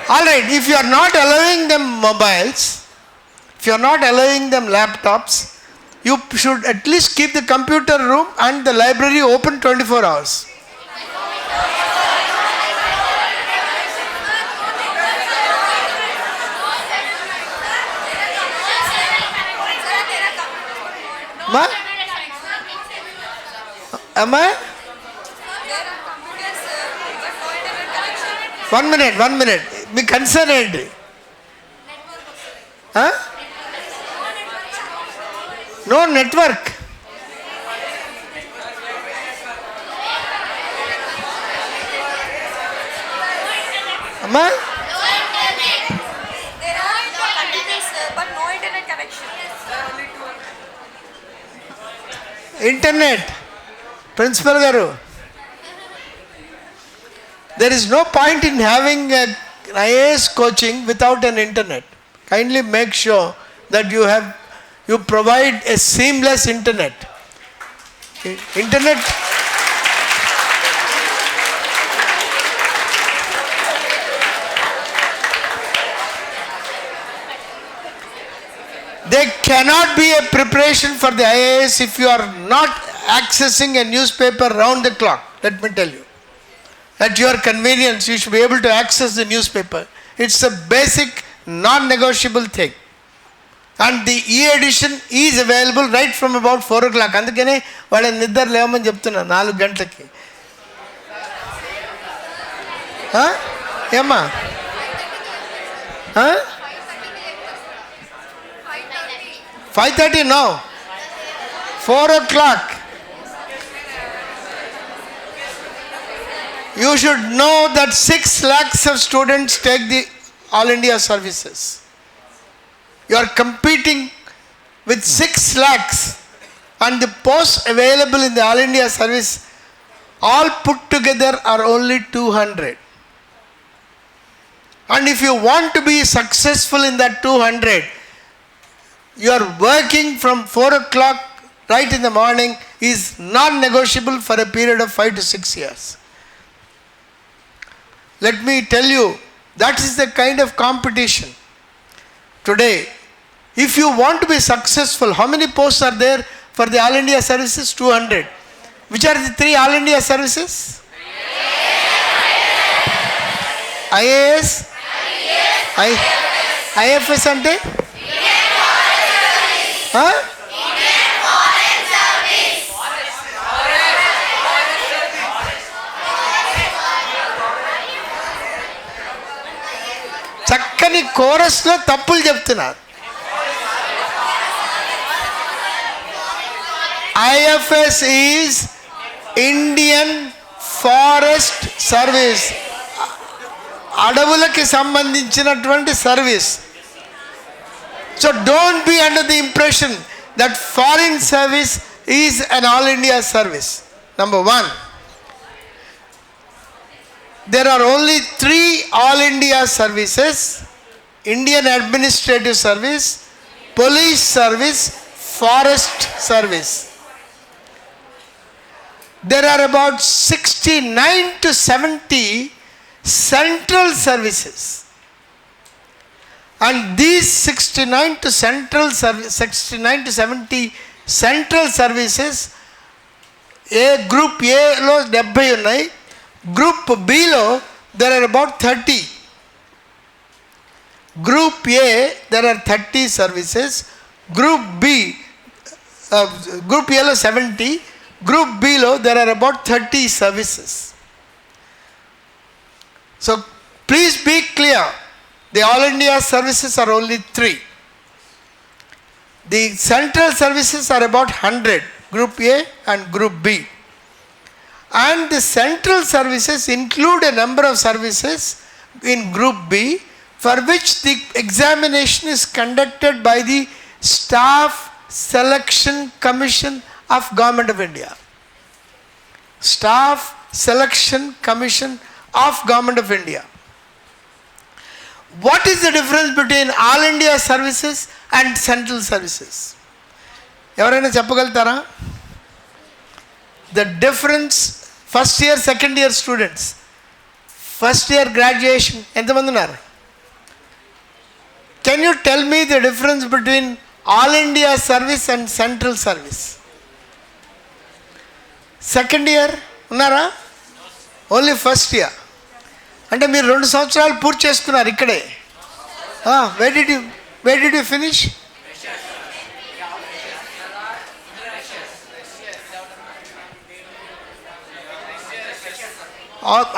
Alright, if you are not allowing them mobiles, if you are not allowing them laptops, you should at least keep the computer room and the library open 24 hours. Ma? Am I? 1 minute. Be concerned. Huh? No network. Amma? There are continuous but no internet connection. Internet. Principal Garu. There is no point in having an IAS coaching without an internet. Kindly make sure that you provide a seamless internet. Internet. There cannot be a preparation for the IAS if you are not accessing a newspaper round the clock. Let me tell you. At your convenience, you should be able to access the newspaper. It's a basic, non-negotiable thing. And the e-edition is available right from about 4 o'clock. అందుకనే వాళ్ళని నిద్ర లేవమని చెప్తున్నా 4 గంటలకి. ఏమ్మా? 5:30 now. 4 o'clock. You should know that 6 lakhs of students take the All India services. You are competing with 6 lakhs and the posts available in the All India service all put together are only 200. And if you want to be successful in that 200, you are working from 4 o'clock right in the morning is non-negotiable for a period of 5 to 6 years. Let me tell you, that is the kind of competition. Today, if you want to be successful, how many posts are there for the All India services? 200. Which are the 3 All India services? IAS, IFS ante? Huh? చక్కని కోరస్లో తప్పులు చెప్తున్నారు. IFS is Indian Forest Service. అడవులకి సంబంధించినటువంటి service. So don't be under the impression that foreign service is an all India service. Number 1. There are only 3 all India services: Indian Administrative Service, Police Service, Forest Service. There are about 69 to 70 central services. And these 69 to 70 central services, Group A lo 70 ఉన్నాయి. Group B lo there are about 30. Group A there are 30 services. Group A lo 70. Group below, there are about 30 services. So please be clear, the All India services are only 3. The central services are about 100, Group A and Group B. And the central services include a number of services in Group B, for which the examination is conducted by the Staff Selection Commission of Government of India. Staff Selection Commission of Government of India. What is the difference between All India services and central services? ఎవరైనా చెప్పగలుగుతారా? The difference, first year, second year students, first year graduation, ఎంతమంది ఉన్నారు? Can you tell me the difference between All India service and central service? Second year ఉన్నారా? Only first year. అంటే మీరు 2 సంవత్సరాలు పూర్తి చేసుకున్నారు ఇక్కడే. Where did you finish?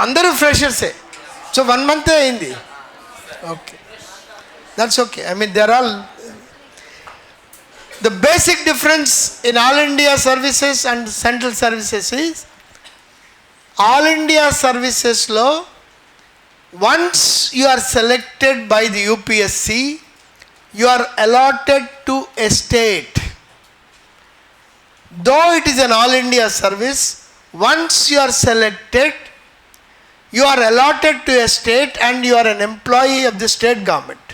అందరూ ఫ్రెషర్సే. సో 1 month అయింది. Okay, that's okay. I mean, they're all, the basic difference in All India services and central services is, All India services lo, once you are selected by the UPSC, you are allotted to a state. Though it is an All India service, once you are selected, you are allotted to a state and you are an employee of the state government.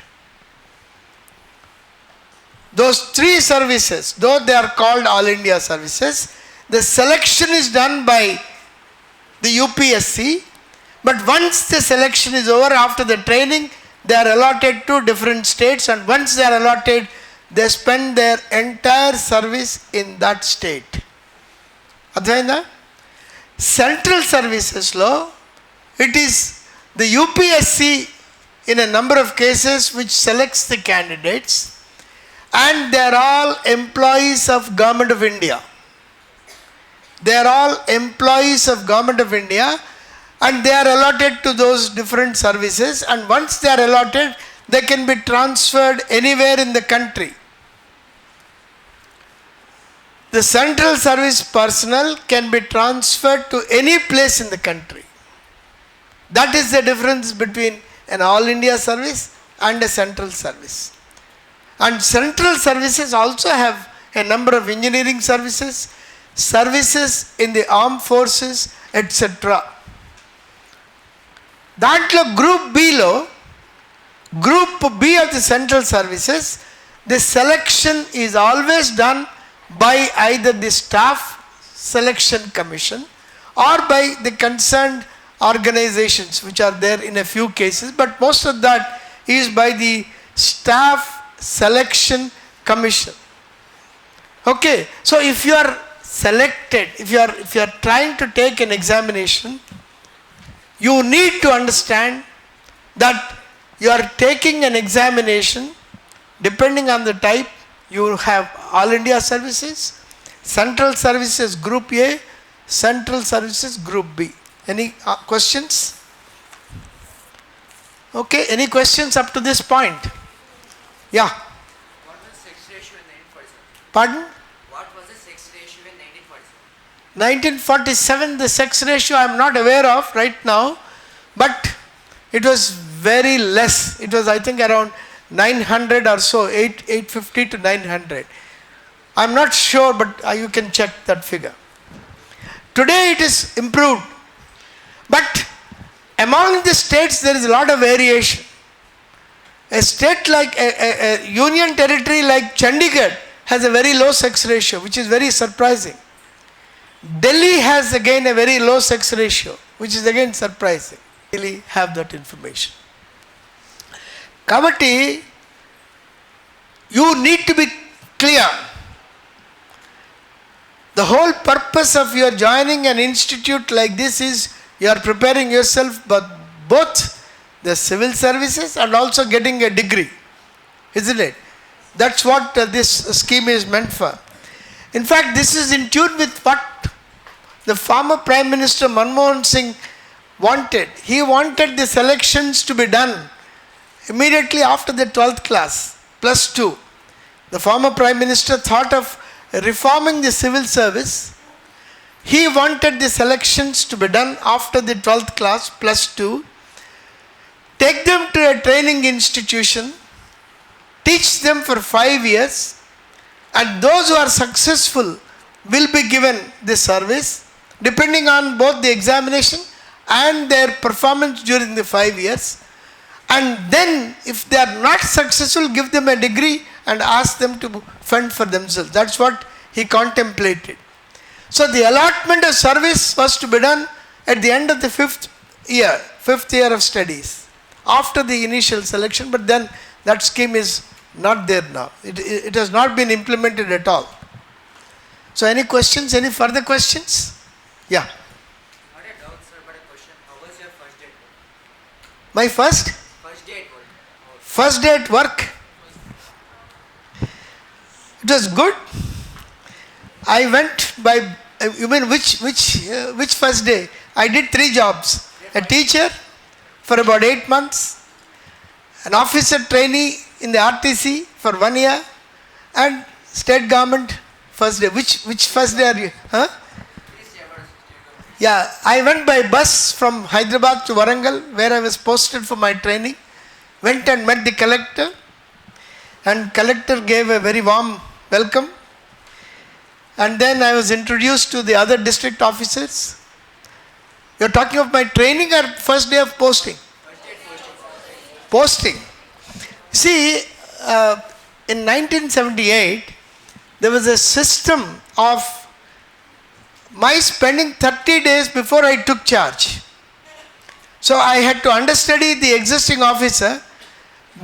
Those 3 services, though they are called All India services, the selection is done by the UPSC, but once the selection is over, after the training, they are allotted to different states, and once they are allotted, they spend their entire service in that state. Advaina? Central services law, it is the UPSC in a number of cases which selects the candidates, and they are all employees of Government of India. They are all employees of Government of India, and they are allotted to those different services, and once they are allotted, they can be transferred anywhere in the country. The central service personnel can be transferred to any place in the country. That is the difference between an All India service and a central service. And central services also have a number of engineering services, services in the armed forces, etc. దాంట్లో group బిలో, group B of the central services, the selection is always done by either the Staff Selection Commission or by the concerned organizations, which are there in a few cases, but most of that is by the Staff Selection Commission. Okay, so if you are selected, if you are trying to take an examination, you need to understand that you are taking an examination depending on the type. You have All India services, central services Group A, central services Group B. Any questions? Okay, any questions up to this point? Yeah. What was the sex ratio in 1947? Pardon? What was the sex ratio in 1947? 1947, the sex ratio I am not aware of right now, but it was very less. It was, I think, around 900 or so, 850 to 900. I am not sure, but you can check that figure. Today it is improved, but among the states there is a lot of variation. A state like a union territory like Chandigarh has a very low sex ratio, which is very surprising. Delhi has again a very low sex ratio, which is again surprising. Really have that information. Kabatti, you need to be clear. The whole purpose of your joining an institute like this is you are preparing yourself for both the civil services and also getting a degree, isn't it? That's what this scheme is meant for. In fact, this is in tune with what the former Prime Minister Manmohan Singh wanted. He wanted the selections to be done immediately after the 12th class, plus 2. The former Prime Minister thought of reforming the civil service. He wanted the selections to be done after the 12th class, plus 2. Take them to a training institution, teach them for 5 years, and those who are successful will be given the service depending on both the examination and their performance during the 5 years. And then if they are not successful, give them a degree and ask them to fend for themselves. That's what he contemplated. So the allotment of service was to be done at the end of the fifth year of studies, after the initial selection, but then that scheme is not there now. It has not been implemented at all. So any questions, any further questions? Yeah. Not a doubt, sir, but a question. How was your first day at work? My first First day at work. First day at work. It was good. I went by. You mean which first day? I did 3 jobs. A teacher for about 8 months, an officer trainee in the RTC for 1 year, and state government first day. Which first day are you? Huh? Yeah, I went by bus from Hyderabad to Warangal, where I was posted for my training. Went and met the collector, and collector gave a very warm welcome. And then I was introduced to the other district officers. You're talking of my training or first day of posting? Posting. See, in 1978, there was a system of my spending 30 days before I took charge. So I had to understudy the existing officer,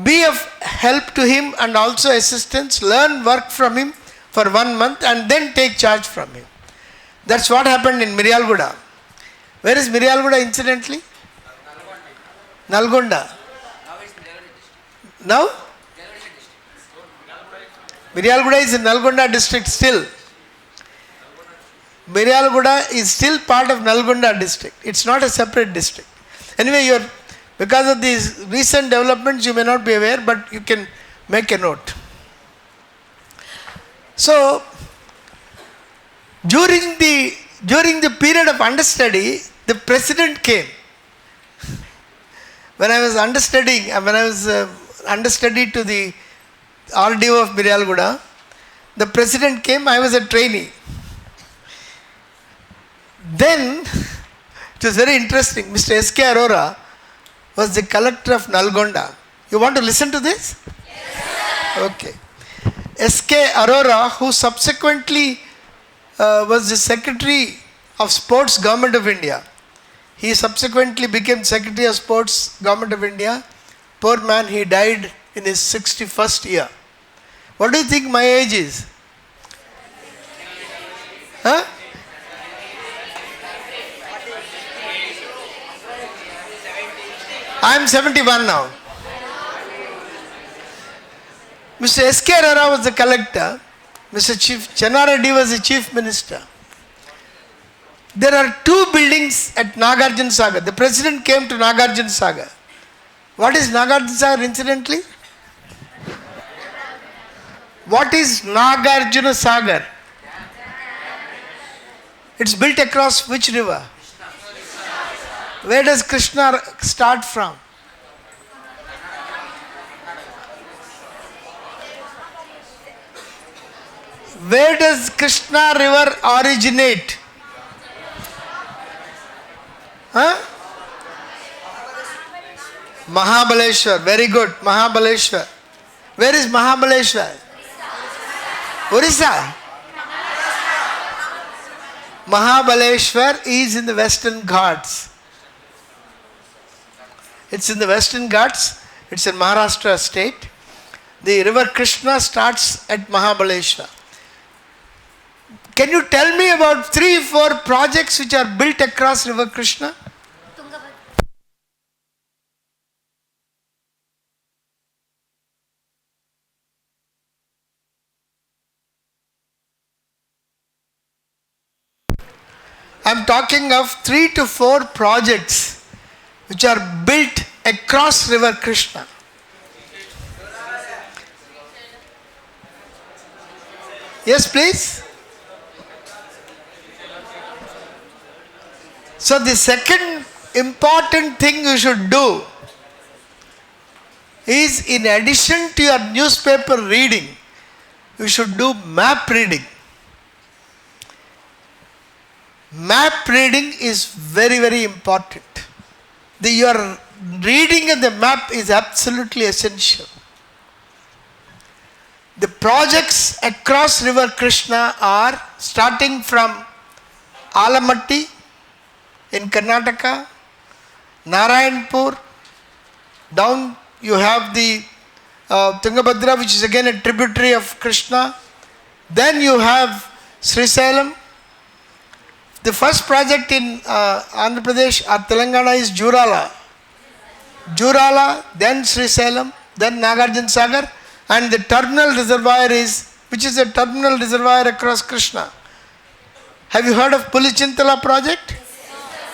be of help to him and also assistance, learn work from him for 1 month and then take charge from him. That's what happened in Miryalguda. Where is Miryalguda incidentally? Nalgonda. Now? Miryalguda is in Nalgonda district still. Miryalguda is still part of Nalgonda district. It's not a separate district. Anyway, because of these recent developments, you may not be aware, but you can make a note. So, during the period of understudy, the president came. When I was understudying, when I was understudy to the RDO of Miryalguda, the president came, I was a trainee. Then, it was very interesting, Mr. S.K. Arora was the collector of Nalgonda. You want to listen to this? Yes, sir. Okay. S.K. Arora, who subsequently was the Secretary of Sports, Government of India. He subsequently became Secretary of Sports, Government of India. Poor man, he died in his 61st year. What do you think my age is? Huh? I am 71 now. Mr. S.K. Arora was the collector. Mr. Chief Chenna Reddy was the chief minister. There are 2 buildings at Nagarjuna Sagar. The president came to Nagarjuna Sagar. What is Nagarjuna Sagar incidentally? What is Nagarjuna Sagar? It's built across which river? Where does Krishna start from? Where does Krishna river originate? Huh? Mahabaleshwar. Very good. Mahabaleshwar. Where is Mahabaleshwar? Orissa. Mahabaleshwar is in the Western Ghats. It's in the Western Ghats. It's in Maharashtra state. The river Krishna starts at Mahabaleshwar. Can you tell me about 3-4 projects which are built across river Krishna? I'm talking of 3 to 4 projects which are built across river Krishna. Yes, please. So the second important thing you should do is, in addition to your newspaper reading, you should do map reading. Map reading is very, very important. Your reading of the map is absolutely essential. The projects across river Krishna are starting from Alamatti in Karnataka, Narayanpur, down you have the Tungabhadra, which is again a tributary of Krishna. Then you have Srisalem. The first project in Andhra Pradesh or Telangana is Jurala. Jurala, then Srisalem, then Nagarjuna Sagar, and the terminal reservoir is, which is a terminal reservoir across Krishna. Have you heard of Pulichintala project?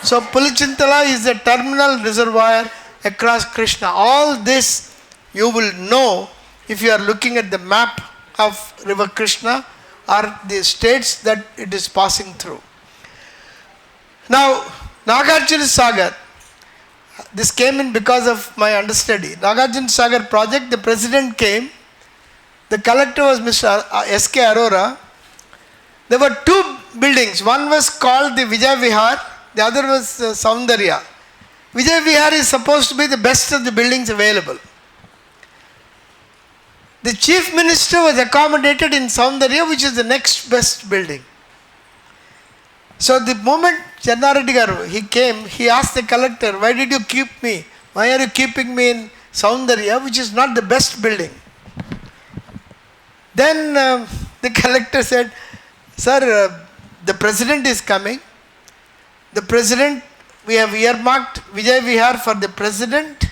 So Pulichintala is the terminal reservoir across Krishna. All this you will know if you are looking at the map of river Krishna or the states that it is passing through. Now, Nagarjuna Sagar, this came in because of my understudy. Nagarjuna Sagar project, the president came, the collector was Mr. S.K. Arora. There were 2 buildings, one was called the Vijay Vihar, the other was Saundarya. Vijay Vihar is supposed to be the best of the buildings available. The chief minister was accommodated in Saundarya, which is the next best building. So the moment Channareddy Garu, he came, he asked the collector, why did you keep me? Why are you keeping me in Saundarya, which is not the best building? Then the collector said, sir, the president is coming. The president, we have earmarked Vijay Vihar for the president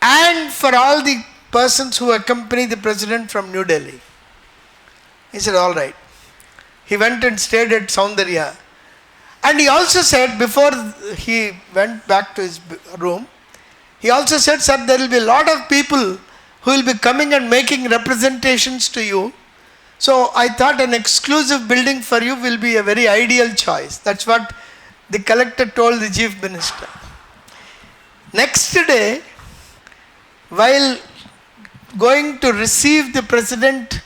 and for all the persons who accompany the president from New Delhi. He said, all right. He went and stayed at Saundarya. And he also said, before he went back to his room, he also said, sir, there will be a lot of people who will be coming and making representations to you. So I thought an exclusive building for you will be a very ideal choice. That's what the collector told the chief minister. Next day, while going to receive the president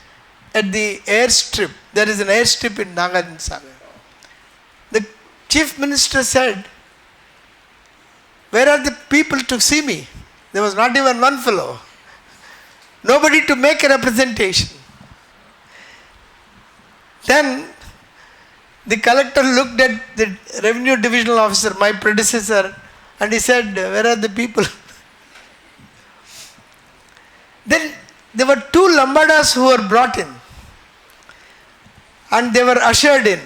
at the airstrip, there is an airstrip in Nagarjuna Sagar. The chief minister said, where are the people to see me? There was not even one fellow. Nobody to make a representation. Then the collector looked at the revenue divisional officer, my predecessor, and he said, where are the people? Then there were 2 lambadas who were brought in. And they were ushered in.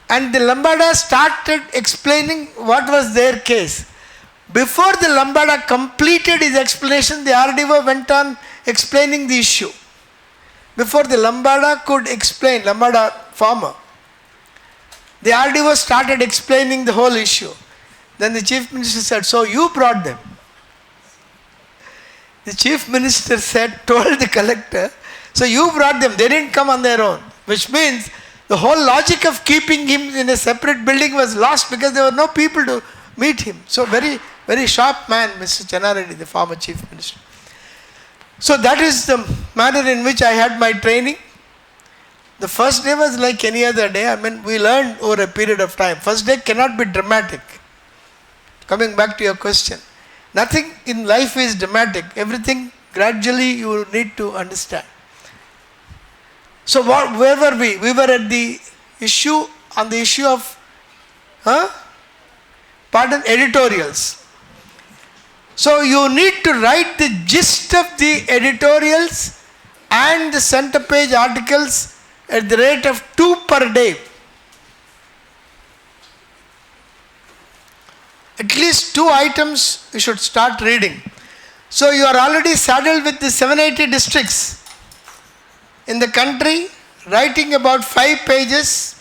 And the lambada started explaining what was their case. Before the lambada completed his explanation, the RDO went on explaining the issue. Before the lambada could explain, lambada farmer, the RDO started explaining the whole issue. Then the chief minister said, so you brought them. The chief minister told the collector, so you brought them, they didn't come on their own. Which means the whole logic of keeping him in a separate building was lost because there were no people to meet him. So very, very sharp man, Mr. Channareddy, the former chief minister. So that is the manner in which I had my training. The first day was like any other day. I mean, we learned over a period of time. First day cannot be dramatic. Coming back to your question. Nothing in life is dramatic. Everything gradually you need to understand. So where were we? We were at the issue, on the issue of, editorials. So you need to write the gist of the editorials and the center page articles at the rate of 2 per day. At least 2 items you should start reading. So you are already saddled with the 780 districts in the country, writing about 5 pages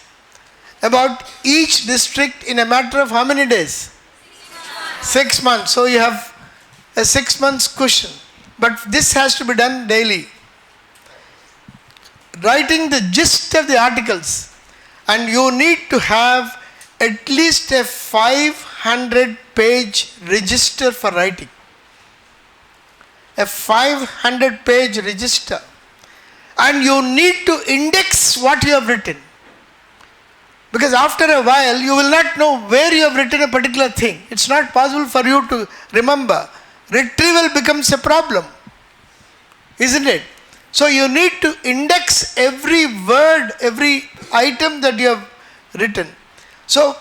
about each district in a matter of how many days? 6 months. So you have a 6 months cushion. But this has to be done daily. Writing the gist of the articles, and you need to have at least a 500-page register for writing. A 500-page register. And you need to index what you have written. Because after a while, you will not know where you have written a particular thing. It's not possible for you to remember. Retrieval becomes a problem. Isn't it? So you need to index every word, every item that you have written. So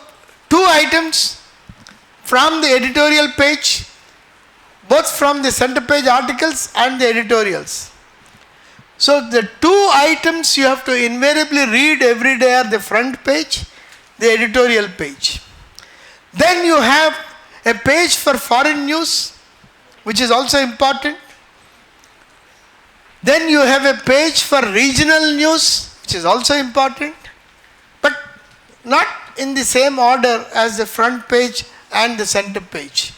2 items from the editorial page, both from the center page articles and the editorials. So the 2 items you have to invariably read every day are the front page, the editorial page. Then you have a page for foreign news, which is also important. Then you have a page for regional news, which is also important, but not in the same order as the front page and the center page.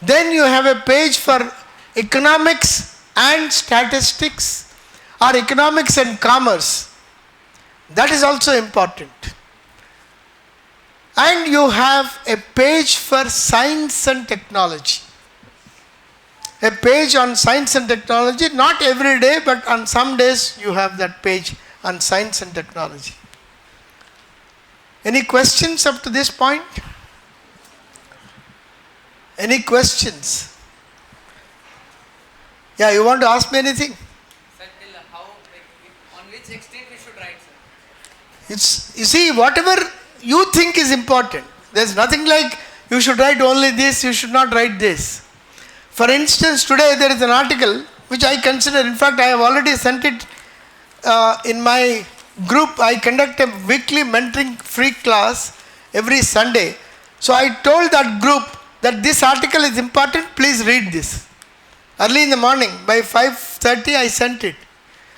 Then you have a page for economics and statistics, or economics and commerce. That is also important. And you have a page for science and technology. A page on science and technology, not every day, but on some days you have that page on science and technology. Any questions up to this point? Any questions? Yeah, you want to ask me anything? Sir, till how, on which extent we should write, sir? It's, you see, whatever you think is important. There's nothing like you should write only this, you should not write this. For instance, today there is an article which I consider, in fact I have already sent it in my group. I conduct a weekly mentoring free class every Sunday. So I told that group that this article is important, please read this. Early in the morning, by 5:30 I sent it.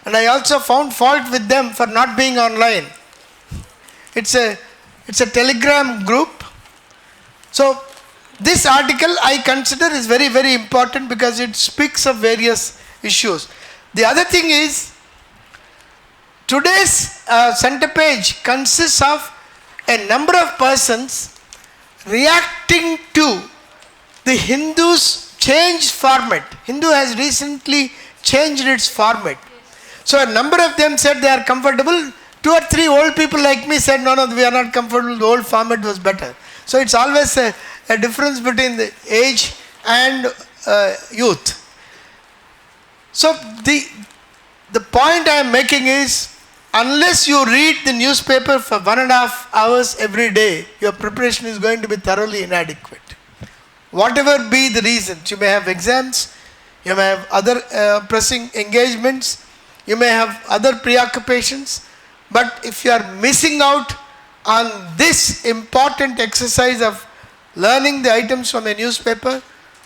And I also found fault with them for not being online. It's a Telegram group. So this article I consider is very, very important because it speaks of various issues. The other thing is, today's center page consists of a number of persons reacting to the Hindu's changed format. Hindu has recently changed its format. So a number of them said they are comfortable. 2 or 3 old people like me said, no, we are not comfortable, the old format was better. So it's always a difference between the age and youth. So the point I am making is, unless you read the newspaper for 1.5 hours every day, your preparation is going to be thoroughly inadequate. Whatever be the reasons, you may have exams, you may have other pressing engagements, you may have other preoccupations, but if you are missing out on this important exercise of learning the items from a newspaper,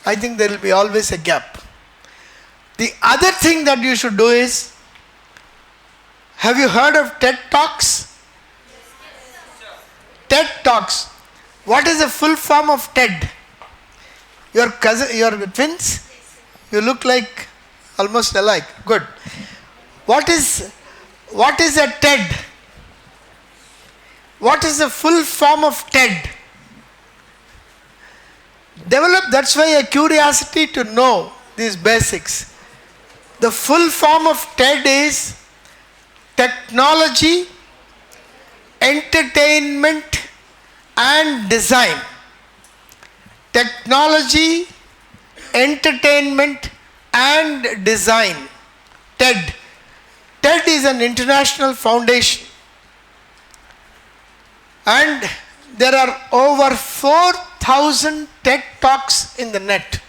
I think there will be always a gap. The other thing that you should do is, have you heard of TED Talks? TED Talks. What is the full form of TED? Your cousin, your twins? You look like almost alike. Good. What is a TED? What is the full form of TED? Develop, that's why a curiosity to know these basics. The full form of TED is technology, entertainment and design. Technology, entertainment and design. TED. TED is an international foundation. And there are over 4,000 TED Talks in the net.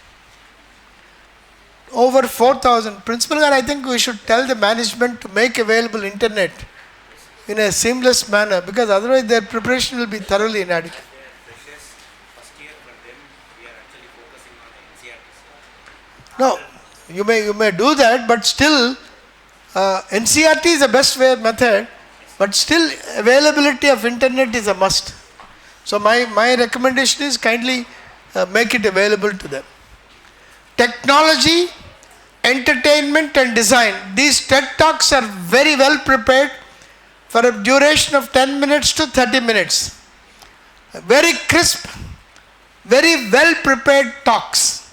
Over 4,000. Principal, I think we should tell the management to make available internet in a seamless manner, because otherwise their preparation will be thoroughly inadequate. First year for them, we are actually focusing on the NCRT. No, you may do that, but still NCRT is the best way method. But still availability of internet is a must. So my recommendation is kindly make it available to them. Technology, entertainment and design. These TED Talks are very well prepared for a duration of 10 minutes to 30 minutes. Very crisp, very well prepared talks.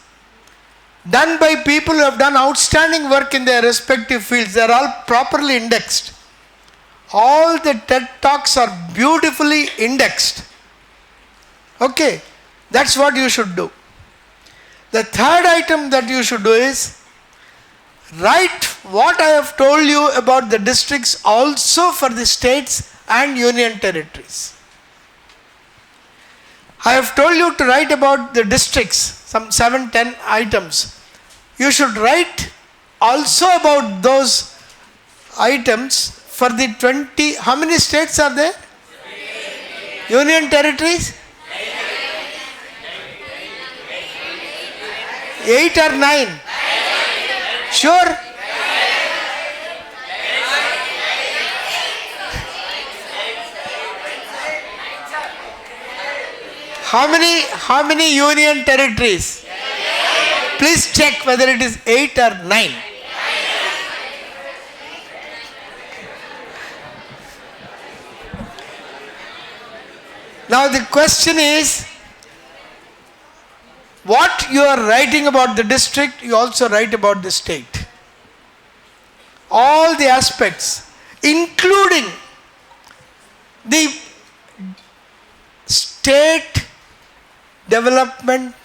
Done by people who have done outstanding work in their respective fields. They are all properly indexed. All the TED Talks are beautifully indexed. Okay, that's what you should do. The third item that you should do is write what I have told you about the districts also for the states and union territories. I have told you to write about the districts, some 7-10 items. You should write also about those items for the 20, how many states are there? 8. Union territories? 8 or 9? Sure? How many union territories? Please check whether it is 8 or 9. Now the question is, what you are writing about the district, you also write about the state. All the aspects, including the state development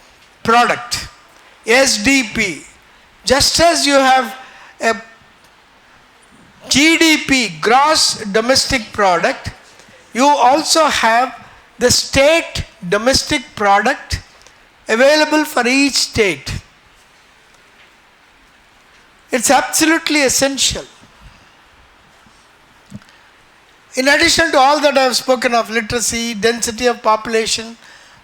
product, SDP. Just as you have a GDP, gross domestic product, you also have the state domestic product available for each state. It's absolutely essential. In addition to all that I have spoken of, literacy, density of population,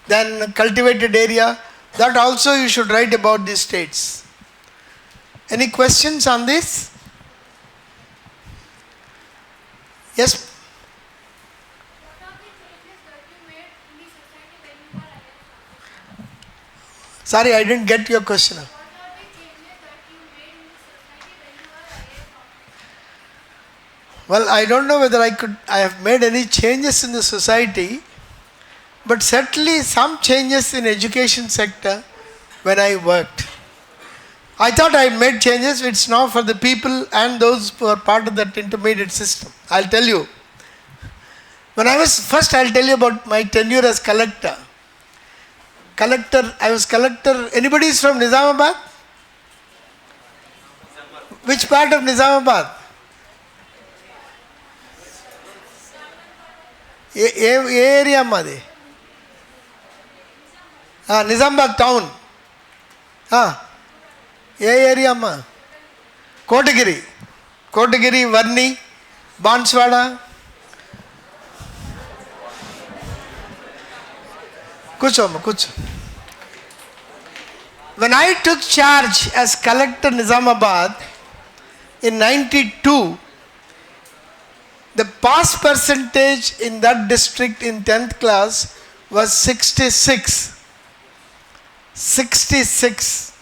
then cultivated area, that also you should write about these states. Any questions on this? Yes? Sorry, I didn't get your question. Well, I don't know whether I have made any changes in the society, but certainly some changes in education sector when I worked. I thought I made changes. It's now for the people and those who are part of that intermediate system. I'll tell you. When I was, first I'll tell you about my tenure as collector. I was collector. Anybody is from Nizamabad? Which part of Nizamabad? Area Madi. Nizamabad town. Area ma. Kotagiri, Varni, Banswada. Kuch. When I took charge as collector Nizamabad in 92, the pass percentage in that district in 10th class was 66. 66.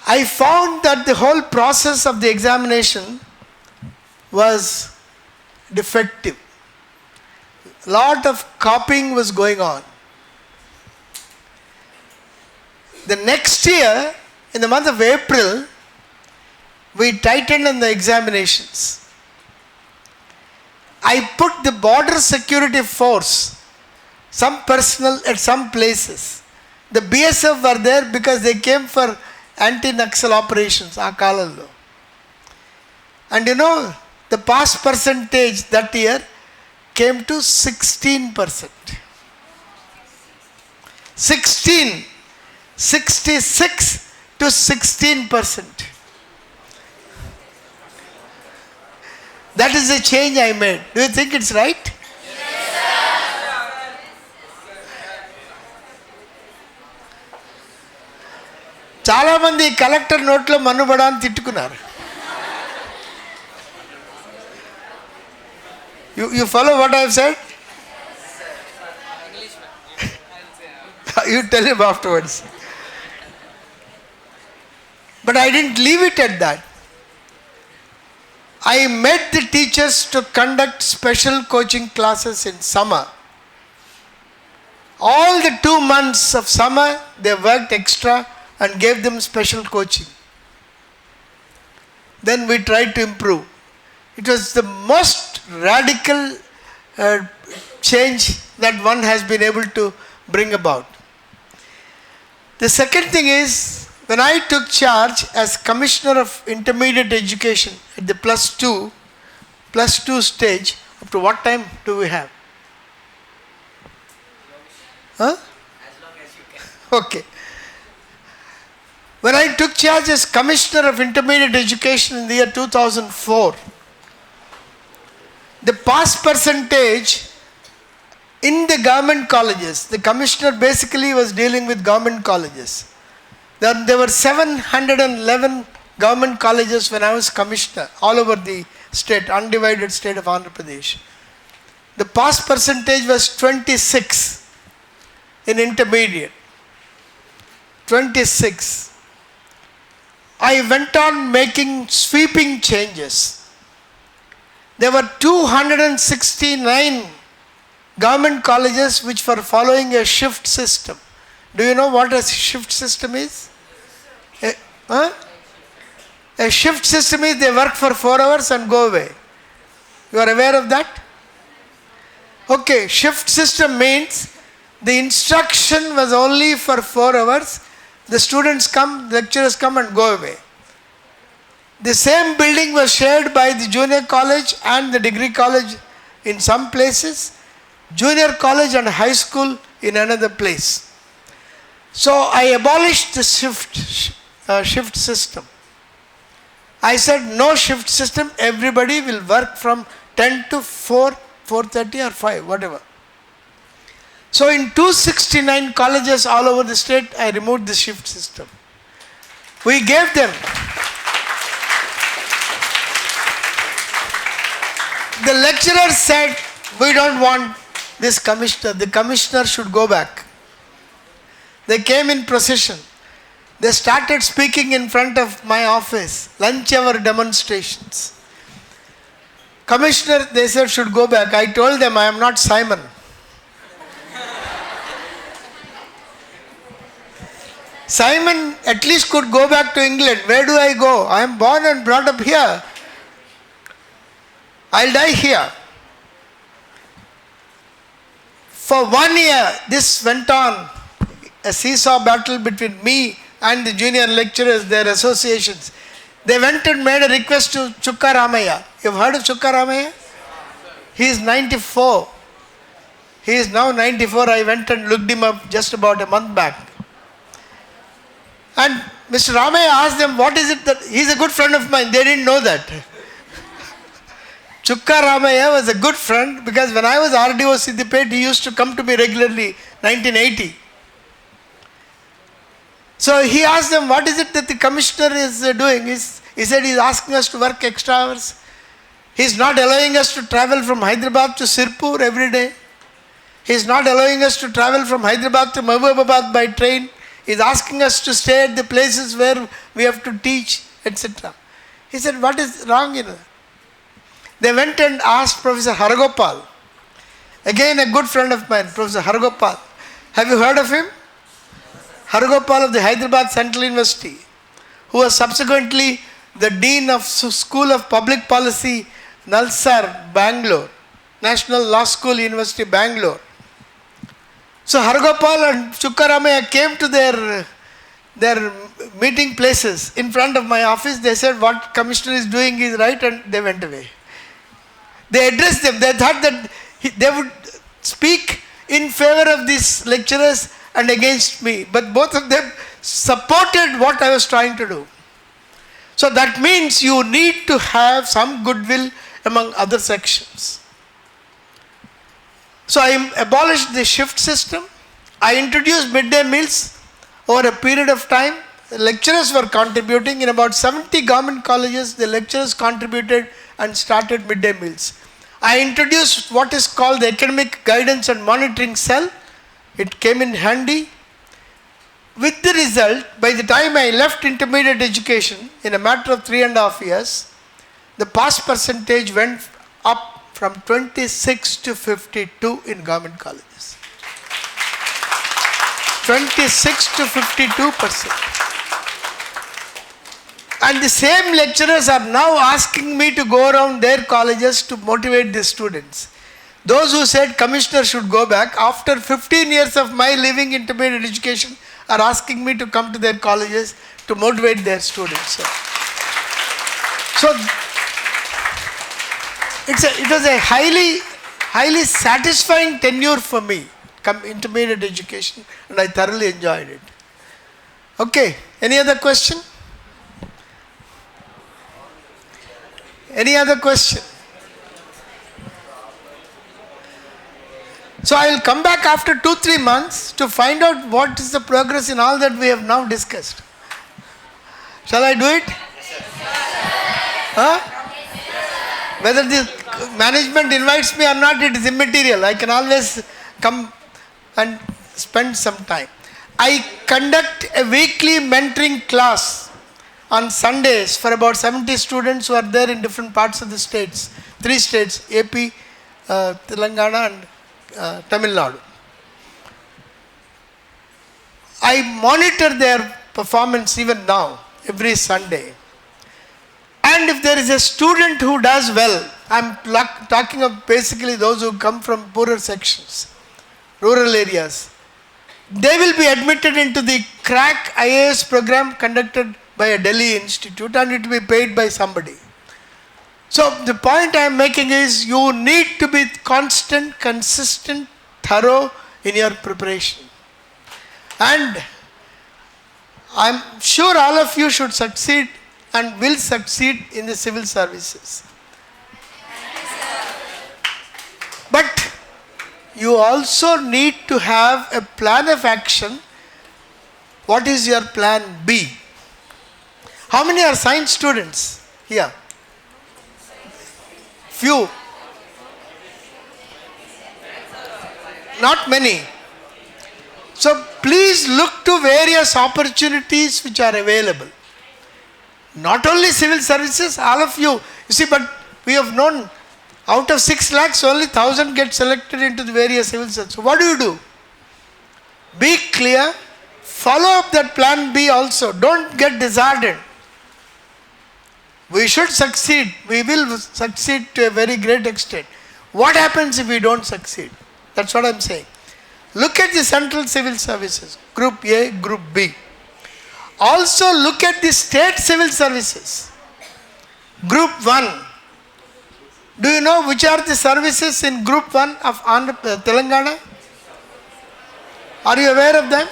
I found that the whole process of the examination was defective. Lot of copying was going on. The next year, in the month of April, we tightened on the examinations. I put the border security force, some personnel at some places. The BSF were there because they came for anti-Naxal operations, Akalallo. And the pass percentage that year came to 16%. 66 to 16%. That is the change I made. Do you think it's right? Yes, sir. Chala mandi collector note lo manubada ani tittukunnaru. You follow what I have said? You tell him afterwards. But I didn't leave it at that. I made the teachers to conduct special coaching classes in summer. All the 2 months of summer, they worked extra and gave them special coaching. Then we tried to improve. It was the most radical change that one has been able to bring about. The second thing is, when I took charge as Commissioner of Intermediate Education at the plus two stage, up to what time do we have? Huh? As long as you can. Okay. When I took charge as Commissioner of Intermediate Education in the year 2004, the pass percentage in the government colleges, the Commissioner basically was dealing with government colleges. There were 711 government colleges when I was Commissioner, all over the state, undivided state of Andhra Pradesh. The pass percentage was 26 in intermediate. 26. I went on making sweeping changes. There were 269 government colleges which were following a shift system. Do you know what a shift system is? A shift system is they work for 4 hours and go away. You are aware of that? Okay, shift system means the instruction was only for 4 hours. The students come, the lecturers come and go away. The same building was shared by the junior college and the degree college in some places, junior college and high school in another place. So I abolished the shift system. I said no shift system, everybody will work from 10 to 4, 4:30 or 5, whatever. So in 269 colleges all over the state, I removed the shift system. We gave them. The lecturer said, we don't want this commissioner. The commissioner should go back. They came in procession. They started speaking in front of my office, lunch hour demonstrations. Commissioner, they said, should go back. I told them, I am not Simon. Simon at least could go back to England. Where do I go? I am born and brought up here. I'll die here. For 1 year, this went on, a seesaw battle between me and the junior lecturers, their associations. They went and made a request to Chukka Ramaya. You've heard of Chukka Ramaya? He is 94. He is now 94. I went and looked him up just about a month back. And Mr. Ramaya asked them, what is it that, he's a good friend of mine. They didn't know that. Chukka Ramaya was a good friend because when I was RDO Siddipet, he used to come to me regularly, 1980. So he asked them, what is it that the commissioner is doing? He said he's asking us to work extra hours. He's not allowing us to travel from Hyderabad to Sirpur every day. He's not allowing us to travel from Hyderabad to Mahbubabad by train. He's asking us to stay at the places where we have to teach, etc. He said, what is wrong in it? They went and asked Professor Haragopal, again a good friend of mine, Professor Haragopal. Have you heard of him? Haragopal of the Hyderabad Central University, who was subsequently the Dean of School of Public Policy, Nalsar, Bangalore, National Law School, University, Bangalore. So Haragopal and Chukka Ramaya came to their meeting places in front of my office. They said what commissioner is doing is right, and they went away. They addressed them. They thought that they would speak in favor of these lecturers and against me. But both of them supported what I was trying to do. So that means you need to have some goodwill among other sections. So I abolished the shift system. I introduced midday meals over a period of time. The lecturers were contributing. In about 70 government colleges, the lecturers contributed and started midday meals. I introduced what is called the Academic Guidance and Monitoring Cell. It came in handy. With the result, by the time I left intermediate education, in a matter of 3.5 years, the pass percentage went up from 26 to 52 in government colleges. 26 to 52%. And the same lecturers are now asking me to go around their colleges to motivate the students. Those who said commissioner should go back, after 15 years of my living intermediate education, are asking me to come to their colleges to motivate their students. So it was a highly satisfying tenure for me, intermediate education, and I thoroughly enjoyed it. Okay, any other question? Any other question? So I will come back after 2-3 months to find out what is the progress in all that we have now discussed. Shall I do it? Huh? Whether the management invites me or not, it is immaterial. I can always come and spend some time. I conduct a weekly mentoring class on Sundays for about 70 students who are there in different parts of the states. 3 states, AP, Telangana and Tamil Nadu. I monitor their performance even now, every Sunday. And if there is a student who does well, I am talking of basically those who come from poorer sections, rural areas, they will be admitted into the crack IAS program conducted by a Delhi institute, and it will be paid by somebody. So the point I am making is, you need to be constant, consistent, thorough in your preparation. And I am sure all of you should succeed and will succeed in the civil services. But you also need to have a plan of action. What is your plan B? How many are science students here? Few. Not many. So please look to various opportunities which are available. Not only civil services, all of you. You see, but we have known out of 6 lakhs, only 1,000 get selected into the various civil services. So what do? Be clear. Follow up that plan B also. Don't get disheartened. We should succeed. We will succeed to a very great extent. What happens if we don't succeed? That's what I am saying. Look at the central civil services, Group A, Group B. Also look at the state civil services, Group 1. Do you know which are the services in Group 1 of Telangana? Are you aware of them?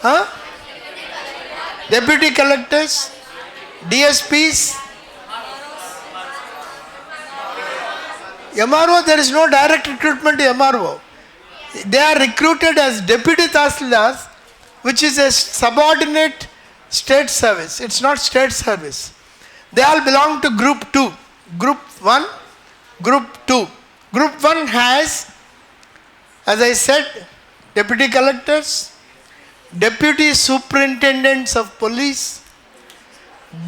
Huh? Deputy collectors, DSPs, MRO, there is no direct recruitment to MRO. They are recruited as deputy tahsildars, which is a subordinate state service. It's not state service. They all belong to Group 2. Group 1, Group 2. Group 1 has, as I said, deputy collectors, deputy superintendents of police,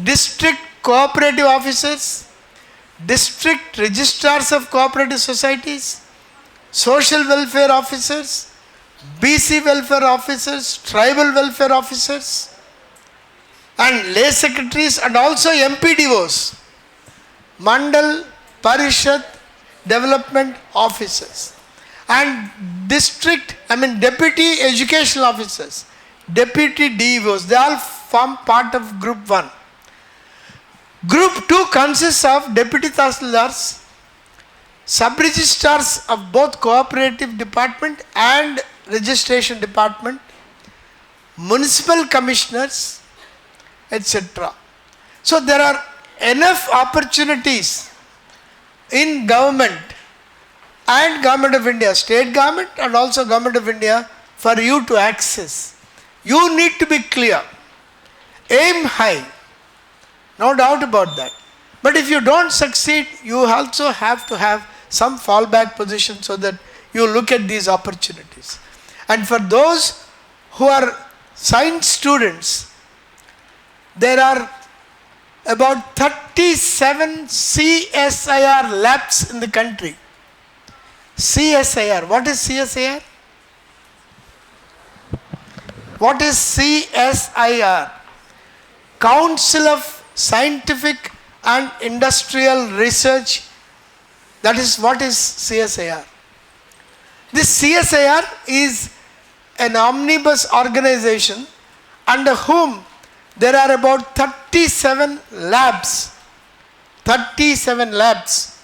district cooperative officers, district registrars of cooperative societies, social welfare officers, BC welfare officers, tribal welfare officers, and lay secretaries, and also MPDOs, Mandal Parishad Development Officers, and deputy educational officers, deputy DEOs. They all form part of Group 1. Group 2 consists of deputy tahsildars, sub-registrars of both cooperative department and registration department, municipal commissioners, etc. So there are enough opportunities in government and Government of India, state government and also Government of India, for you to access. You need to be clear. Aim high. No doubt about that. But if you don't succeed, you also have to have some fallback position so that you look at these opportunities. And for those who are science students, there are about 37 CSIR labs in the country. CSIR. What is CSIR? What is CSIR? Council of Scientific and Industrial Research. That is what is CSIR. This CSIR is an omnibus organization under whom there are about 37 labs. 37 labs.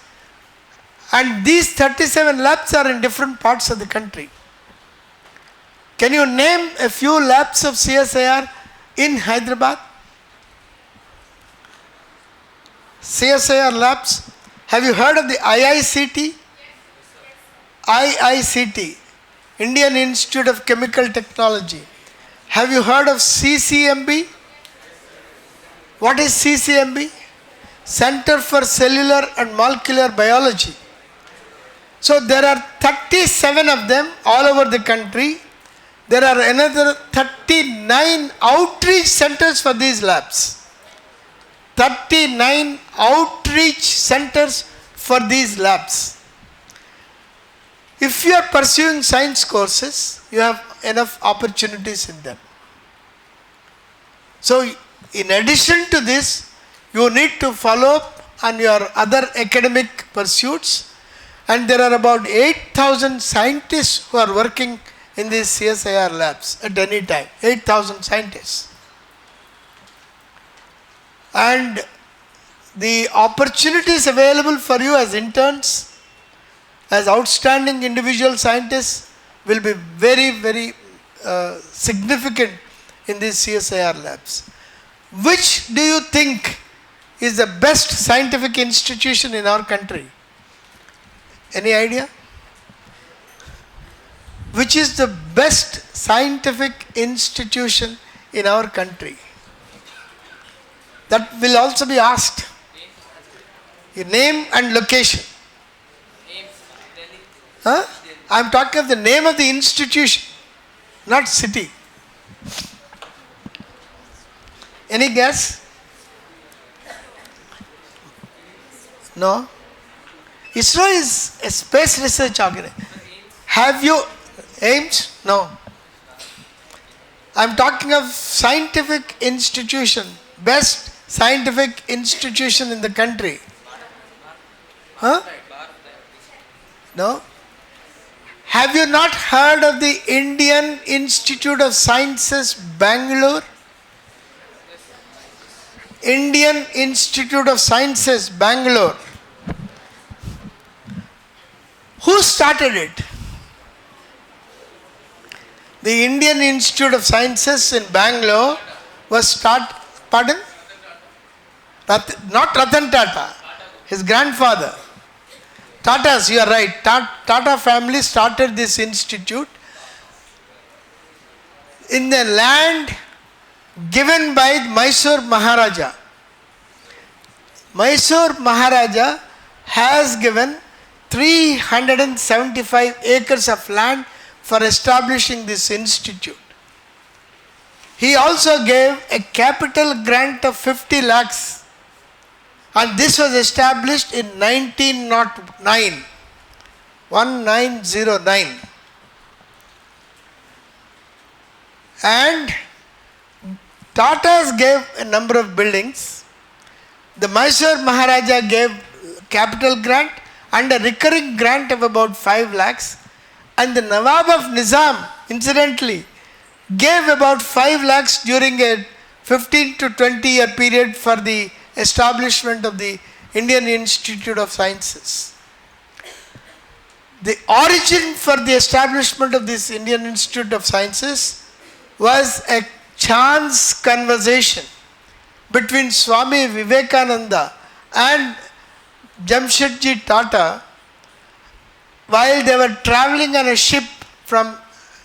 And these 37 labs are in different parts of the country. Can you name a few labs of CSIR in Hyderabad? CSIR labs. Have you heard of the IICT? IICT, Indian Institute of Chemical Technology. Have you heard of CCMB? What is CCMB? Center for Cellular and Molecular Biology. So there are 37 of them all over the country. There are another 39 outreach centers for these labs. 39 outreach centers for these labs. If you are pursuing science courses, you have enough opportunities in them. So, in addition to this, you need to follow up on your other academic pursuits, and there are about 8,000 scientists who are working in these CSIR labs at any time. 8,000 scientists. And the opportunities available for you as interns, as outstanding individual scientists, will be very, very significant in these CSIR labs. Which do you think is the best scientific institution in our country? Any idea? Which is the best scientific institution in our country? That will also be asked. Your name and location. Huh? I am talking of the name of the institution, not city. Any guess? No? ISRO is a space research organization. Have you aims? No. I am talking of scientific institution, best scientific institution in the country. Huh? No? Have you not heard of the Indian Institute of Sciences, Bangalore? Indian Institute of Sciences, Bangalore. Who started it? The Indian Institute of Sciences in Bangalore was pardon? Not Ratan Tata, his grandfather. Tatas, you are right. Tata family started this institute in the land given by Mysore Maharaja. Mysore Maharaja has given 375 acres of land for establishing this institute. He also gave a capital grant of 50 lakhs. And this was established in 1909. And Tatas gave a number of buildings. The Mysore Maharaja gave capital grant and a recurring grant of about 5 lakhs. And the Nawab of Nizam, incidentally, gave about 5 lakhs during a 15 to 20 year period for the establishment of the Indian Institute of Sciences. The origin for the establishment of this Indian Institute of Sciences was a chance conversation between Swami Vivekananda and Jamshedji Tata while they were traveling on a ship from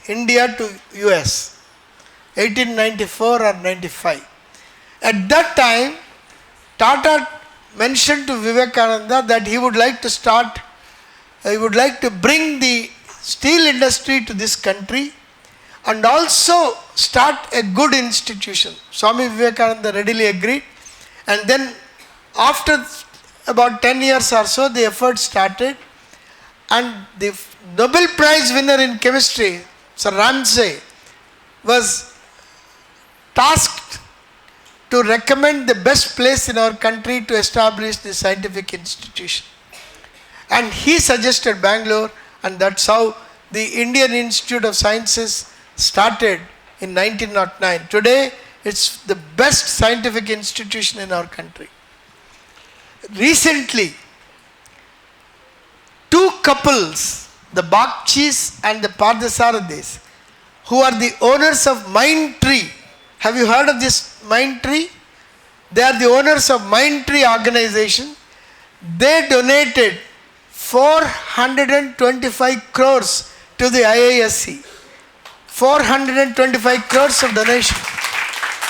India to US, 1894 or 95. At that time, Tata mentioned to Vivekananda that he would like to bring the steel industry to this country and also start a good institution. Swami Vivekananda readily agreed, and then after about 10 years or so, the effort started, and the Nobel Prize winner in chemistry, Sir Ramsay, was tasked to recommend the best place in our country to establish the scientific institution. And he suggested Bangalore, and that's how the Indian Institute of Sciences started in 1909. Today, it's the best scientific institution in our country. Recently, two couples, the Bakchis and the Pardasaradhis, who are the owners of Mindtree. Have you heard of this Mindtree? They are the owners of Mindtree organization. They donated 425 crores to the IASC. 425 crores of donation.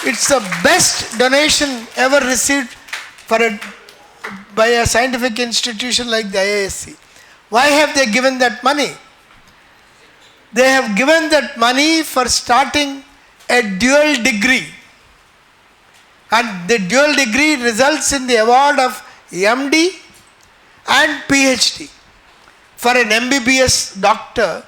It's the best donation ever received by a scientific institution like the IASC. Why have they given that money? They have given that money for starting a dual degree. And the dual degree results in the award of MD and PhD. For an MBBS doctor,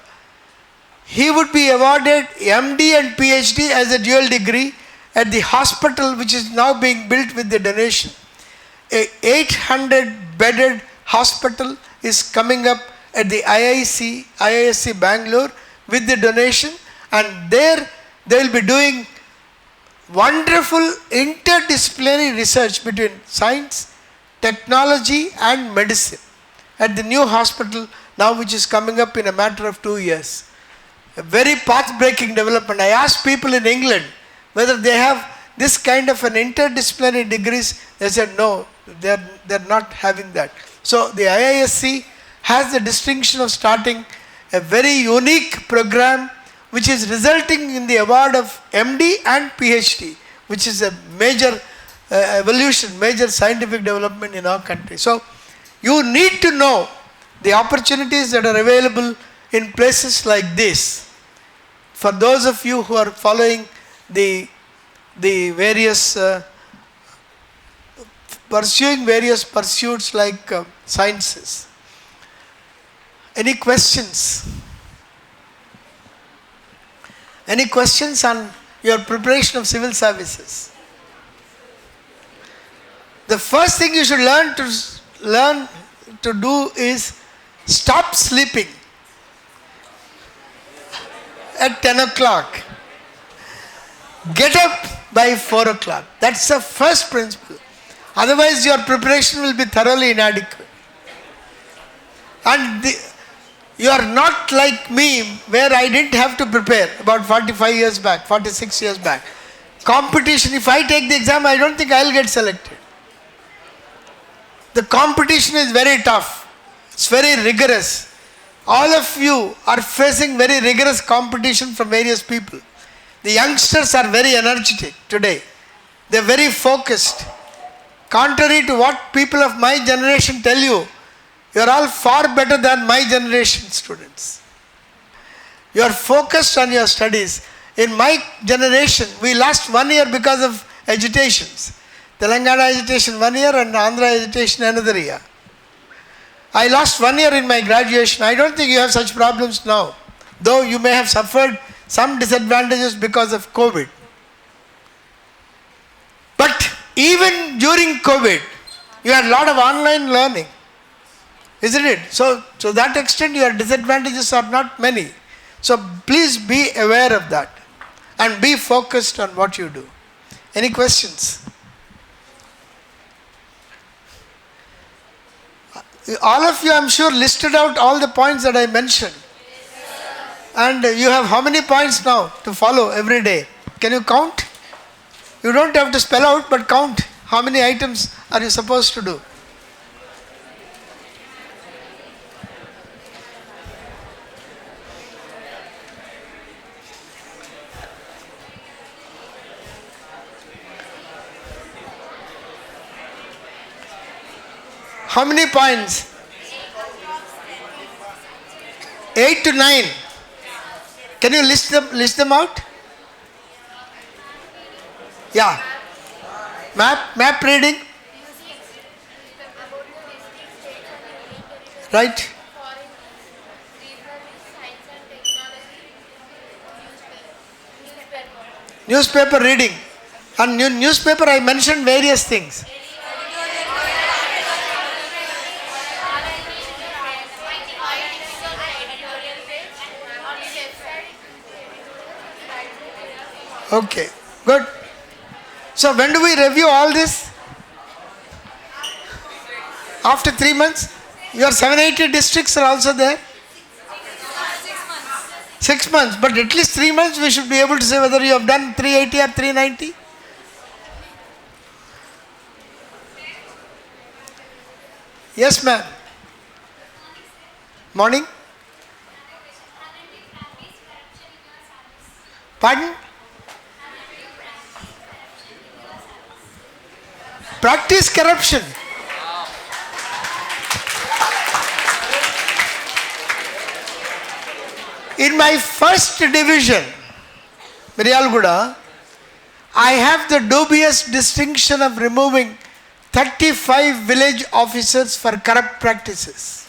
he would be awarded MD and PhD as a dual degree at the hospital which is now being built with the donation. A 800-bedded hospital is coming up at the IISc Bangalore with the donation, and there they will be doing wonderful interdisciplinary research between science, technology and medicine at the new hospital now which is coming up in a matter of 2 years. A very path-breaking development. I asked people in England whether they have this kind of an interdisciplinary degrees. They said no, they're not having that. So the IISc has the distinction of starting a very unique program which is resulting in the award of MD and PhD, which is a major evolution, major scientific development in our country. So you need to know the opportunities that are available in places like this. For those of you who are following the various pursuing various pursuits like sciences. Any questions? Any questions on your preparation of civil services? The first thing you should learn to do is stop sleeping at 10 o'clock. Get up by 4 o'clock. That's the first principle. Otherwise your preparation will be thoroughly inadequate. And you are not like me, where I didn't have to prepare about 45 years back, 46 years back. Competition, if I take the exam, I don't think I'll get selected. The competition is very tough. It's very rigorous. All of you are facing very rigorous competition from various people. The youngsters are very energetic today. They're very focused. Contrary to what people of my generation tell you, you are all far better than my generation students. You are focused on your studies. In my generation, we lost 1 year because of agitations. Telangana agitation 1 year and Andhra agitation another year. I lost 1 year in my graduation. I don't think you have such problems now. Though you may have suffered some disadvantages because of COVID. But even during COVID, you had a lot of online learning. Isn't it? So to that extent your disadvantages are not many. So please be aware of that and be focused on what you do. Any questions? All of you, I'm sure, listed out all the points that I mentioned. And you have how many points now to follow every day? Can you count? You don't have to spell out, but count. How many items are you supposed to do? How many points? 8 to 9. Can you list them out? Yeah. Map reading. Right. Newspaper reading. And newspaper I mentioned various things. Okay, good. So when do we review all this? After 3 months? Your 780 districts are also there? 6 months, but at least 3 months we should be able to say whether you have done 380 or 390. Yes, ma'am. Morning. Pardon? Practice corruption. In my first division, Miryalguda, I have the dubious distinction of removing 35 village officers for corrupt practices.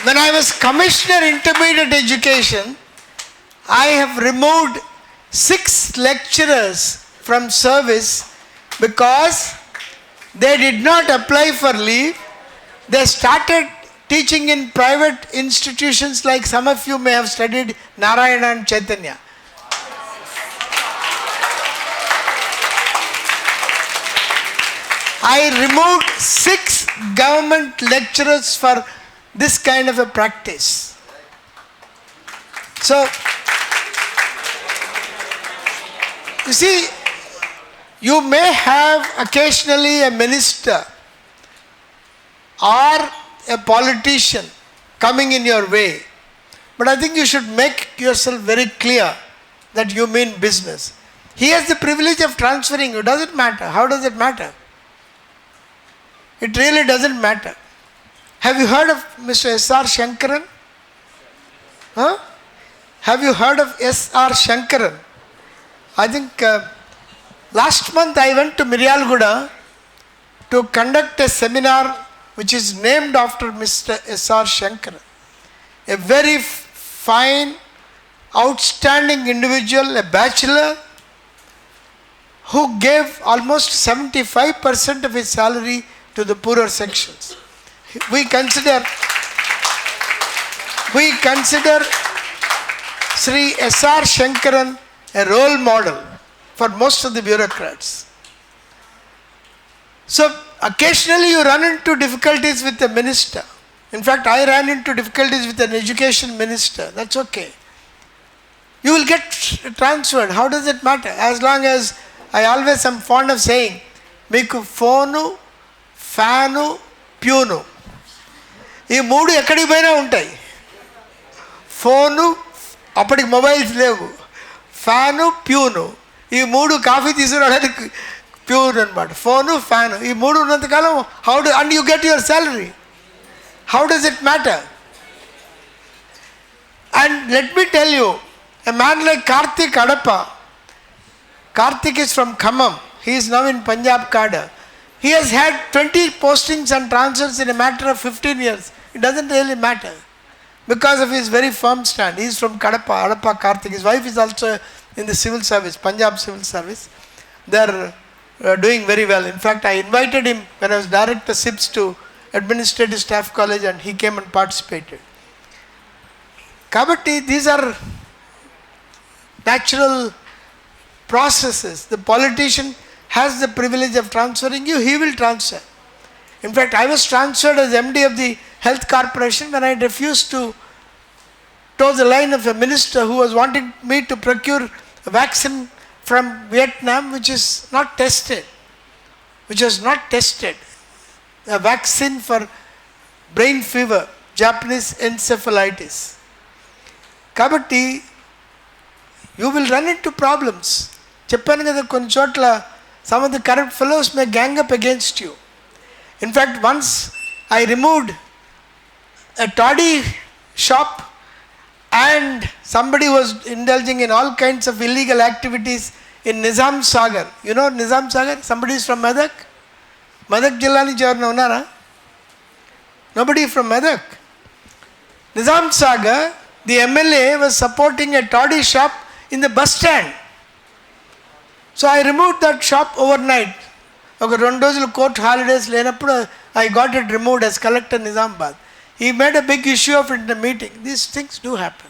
When I was Commissioner Intermediate Education, I have removed 6 lecturers from service because they did not apply for leave. They started teaching in private institutions like some of you may have studied Narayana and Chaitanya. I removed 6 government lecturers for this kind of a practice. So, you see, you may have occasionally a minister or a politician coming in your way, but I think you should make yourself very clear that you mean business. He has the privilege of transferring you. Does it matter? How does it matter? It really doesn't matter. Have you heard of Mr. S.R. Shankaran? Huh? Have you heard of S.R. Shankaran? I think last month I went to Miryalguda to conduct a seminar which is named after Mr. S.R. Shankaran. A very fine, outstanding individual, a bachelor, who gave almost 75% of his salary to the poorer sections. We consider Sri S.R. Shankaran a role model for most of the bureaucrats. So occasionally you run into difficulties with a minister. In fact, I ran into difficulties with an education minister. That's okay. You will get transferred. How does it matter? As long as, I always am fond of saying, Miku phonu, fanu, punu. ఈ మూడు ఎక్కడికి పోయినా ఉంటాయి. Phone, అప్పటికి mobiles లేవు, fan, peon. ఈ మూడు coffee తీసుకురావడానికి ప్యూర్ అనమాట. ఫోను, ఫ్యాను, ఈ మూడు ఉన్నంతకాలం and you get your salary. How does it matter? And let me tell you, a man like Karthik Adappa. Karthik is from Khammam. He is now in Punjab cadre. He has had 20 postings and transfers in a matter of 15 years. It doesn't really matter because of his very firm stand. He is from Adappa Karthik. His wife is also in the civil service, Punjab civil service. They are doing very well. In fact, I invited him when I was director SIPS to Administrative Staff College and he came and participated. Kabatti, these are natural processes. The politician has the privilege of transferring you, he will transfer. In fact, I was transferred as MD of the Health Corporation when I refused to toe the line of a minister who was wanting me to procure a vaccine from Vietnam which is not tested. Which was not tested. A vaccine for brain fever, Japanese encephalitis. Kabatti, you will run into problems. చెప్పాను కదా కొన్ని చోట్ల some of the corrupt fellows may gang up against you. In fact, once I removed a toddy shop and somebody was indulging in all kinds of illegal activities in Nizam Sagar. You know Nizam Sagar? Somebody is from Medak? Medak Jilla నుంచి ఎవరైనా ఉన్నారా? Nobody from Medak. Nizam Sagar, the MLA was supporting a toddy shop in the bus stand. So I removed that shop overnight. ఒక 2 రోజులు court holidays లేనప్పుడు I got it removed as collector Nizamabad. He made a big issue of it in the meeting. These things do happen.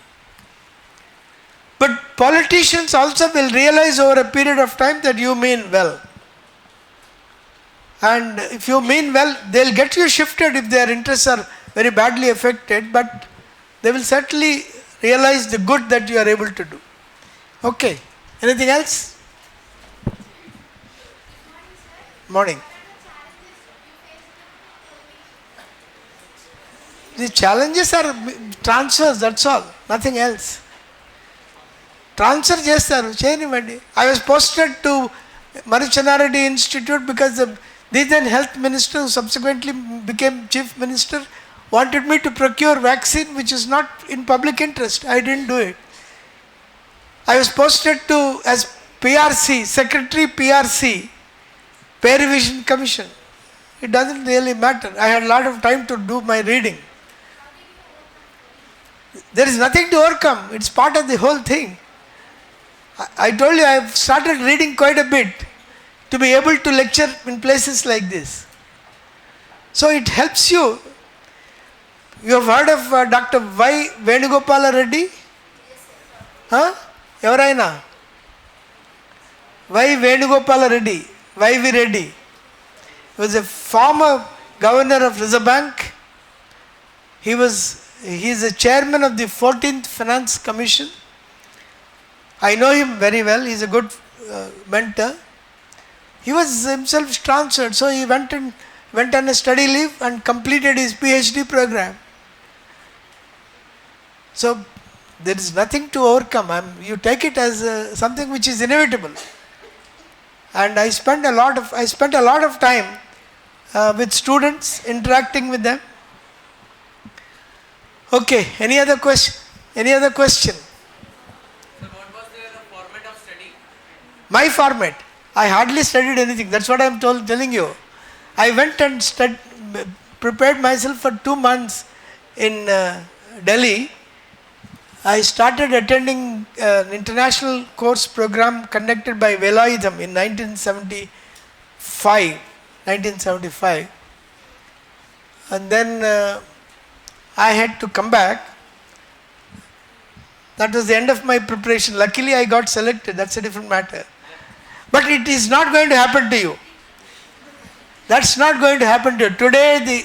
But politicians also will realize over a period of time that you mean well. And if you mean well, they'll get you shifted if their interests are very badly affected, but they will certainly realize the good that you are able to do. Okay. Anything else? Morning. The challenges are transfers, that's all. Nothing else. Transfer చేస్తారు చేయనివ్వండి. I was posted to Marichanaredi Institute because the then health minister, who subsequently became chief minister, wanted me to procure vaccine which is not in public interest. I didn't do it. I was posted to as PRC, Secretary PRC, Pay Revision Commission. It doesn't really matter. I had a lot of time to do my reading. There is nothing to overcome. It's part of the whole thing. I told you I have started reading quite a bit to be able to lecture in places like this. So it helps you. You have heard of Dr. Y. Venugopala Reddy? Huh? Evaraina? Y. Venugopala Reddy. Y.V. Reddy. He was a former governor of Reserve Bank. He is a chairman of the 14th Finance Commission. I know him very well. He is a good mentor. He was himself transferred, so he went on a study leave and completed his PhD program. So there is nothing to overcome. You take it as something which is inevitable. And I spent a lot of time with students, interacting with them. Okay, any other question? So what was the format of study? My format, I hardly studied anything. That's what I am telling you. I went and prepared myself for 2 months in Delhi. I started attending an international course program conducted by Velayudham in 1975. And then I had to come back. That was the end of my preparation. Luckily I got selected. That's a different matter. But it is not going to happen to you. That's not going to happen to you. Today the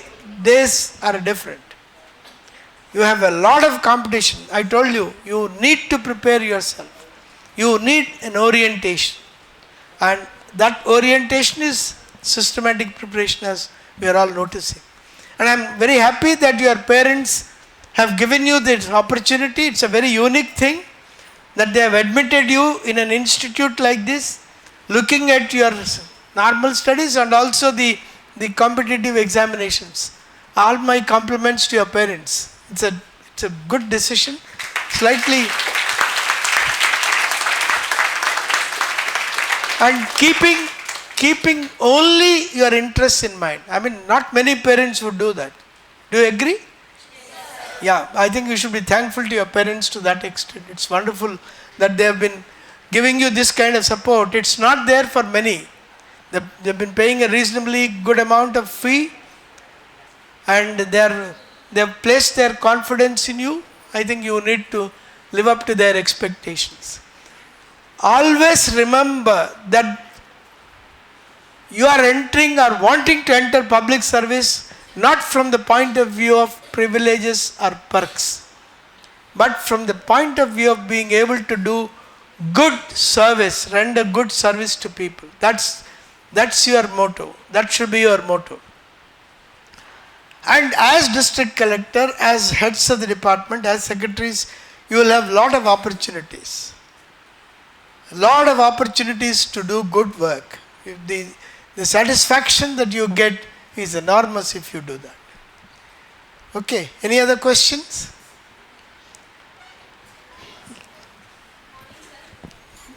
days are different. You have a lot of competition. I told you, you need to prepare yourself. You need an orientation. And that orientation is systematic preparation, as we are all noticing. And I am very happy that your parents have given you this opportunity. It's a very unique thing that they have admitted you in an institute like this, looking at your normal studies and also the competitive examinations. All my compliments to your parents. It's a good decision. Slightly. And keeping only your interests in mind. I mean, not many parents would do that. Do you agree? Yes. Yeah, I think you should be thankful to your parents to that extent. It's wonderful that they have been giving you this kind of support. It's not there for many. They've been paying a reasonably good amount of fee, and they have placed their confidence in you. I think you need to live up to their expectations. Always remember that you are entering or wanting to enter public service not from the point of view of privileges or perks, but from the point of view of being able to do good service, render good service to people. That's your motto. That should be your motto. And as district collector, as heads of the department, as secretaries, you will have lot of opportunities. a lot of opportunities to do good work. If the satisfaction that you get is enormous if you do that. Okay, any other questions?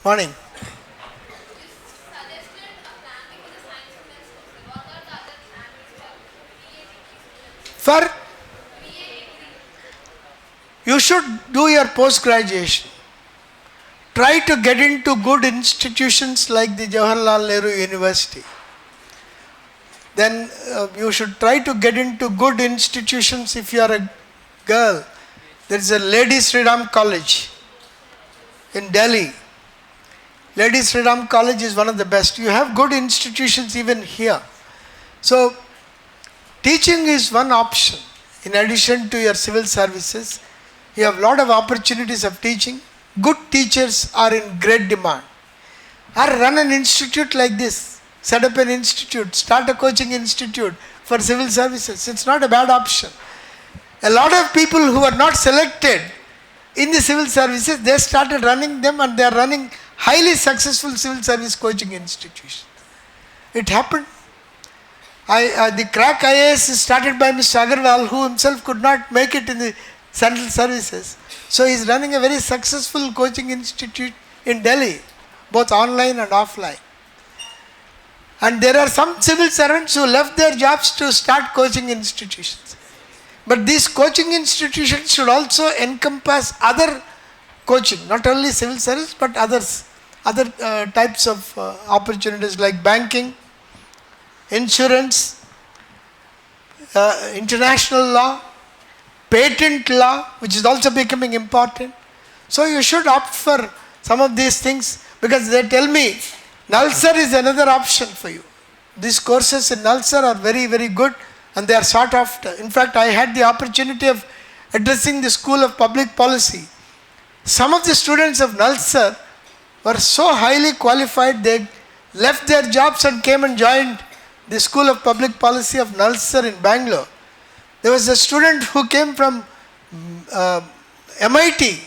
Morning. For you should do your post-graduation. Try to get into good institutions like the Jawaharlal Nehru University. Then you should try to get into good institutions if you are a girl. There is a Ladies Freedom College in Delhi. Ladies Freedom College is one of the best. You have good institutions even here. So, teaching is one option. In addition to your civil services, you have a lot of opportunities of teaching. Good teachers are in great demand. Or run an institute like this. Set up an institute. Start a coaching institute for civil services. It's not a bad option. A lot of people who are not selected in the civil services, they started running them and they are running highly successful civil service coaching institutions. It happened. The crack IAS is started by Mr. Agarwal, who himself could not make it in the central services. So he is running a very successful coaching institute in Delhi, both online and offline. And there are some civil servants who left their jobs to start coaching institutions. But these coaching institutions should also encompass other coaching, not only civil service but other types of opportunities like banking, insurance, international law, patent law, which is also becoming important. So you should opt for some of these things because they tell me Nalsar is another option for you. These courses in Nalsar are very, very good and they are sought after. In fact, I had the opportunity of addressing the School of Public Policy. Some of the students of Nalsar were so highly qualified, they left their jobs and came and joined the School of Public Policy of Nalsar in Bangalore. There was a student who came from MIT,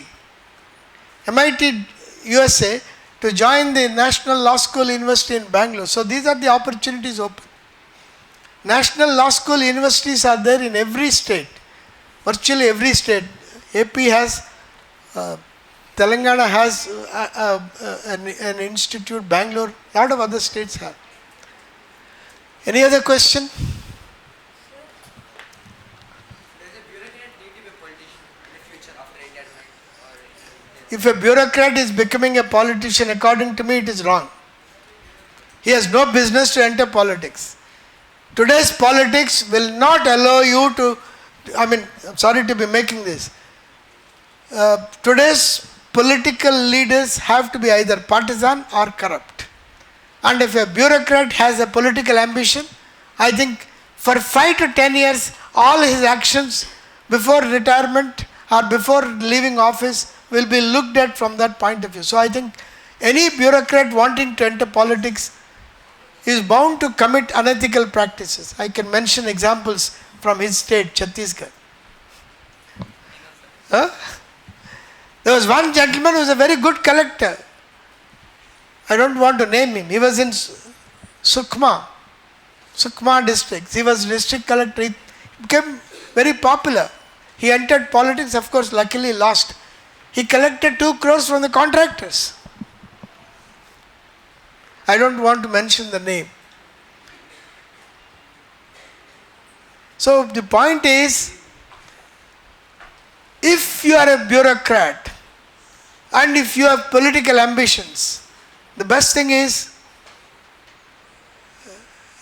USA, to join the National Law School University in Bangalore. So these are the opportunities open. National Law School universities are there in every state, virtually every state. AP has, Telangana has an institute, Bangalore, a lot of other states have. Any other question? Does a bureaucrat need to be a politician in the future after retirement? If a bureaucrat is becoming a politician, according to me, it is wrong. He has no business to enter politics. Today's politics will not allow you to, I'm sorry to be making this. Today's political leaders have to be either partisan or corrupt. And if a bureaucrat has a political ambition, I think for 5 to 10 years, all his actions before retirement or before leaving office will be looked at from that point of view. So I think any bureaucrat wanting to enter politics is bound to commit unethical practices. I can mention examples from his state, Chhattisgarh. There was one gentleman who was a very good collector. I don't want to name him. He was in Sukma district. He was district collector. He became very popular. He entered politics, of course, luckily lost. He collected 2 crores from the contractors. I don't want to mention the name. So the point is, if you are a bureaucrat and if you have political ambitions, the best thing is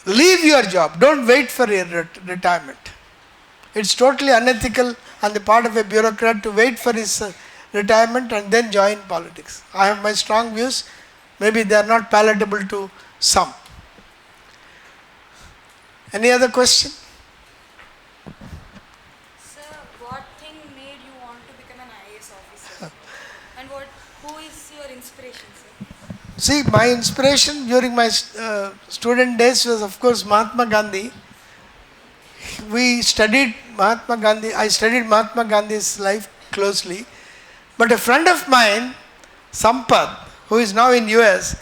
leave your job. Don't wait for your retirement. It's totally unethical on the part of a bureaucrat to wait for his retirement and then join politics. I have my strong views. Maybe they are not palatable to some. Any other question? Sir, what thing made you want to become an IAS officer? And who is your inspiration, sir? See, my inspiration during my student days was, of course, Mahatma Gandhi. I studied Mahatma Gandhi's life closely. But a friend of mine, Sampath, who is now in US,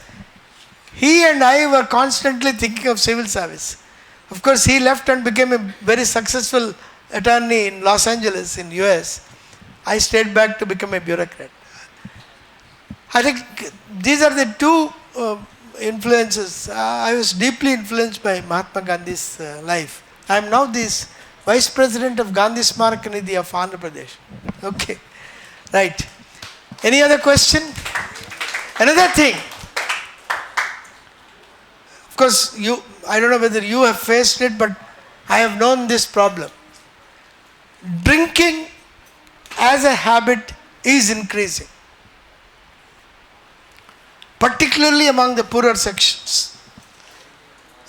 he and I were constantly thinking of civil service. Of course, he left and became a very successful attorney in Los Angeles in US. I stayed back to become a bureaucrat. I think these are the two influences. I was deeply influenced by Mahatma Gandhi's life. I am now this Vice President of Gandhi Smarak Nidhi of Andhra Pradesh. Okay, right. Any other question? Another thing. Of course, I don't know whether you have faced it, but I have known this problem. Drinking as a habit is increasing, particularly among the poorer sections.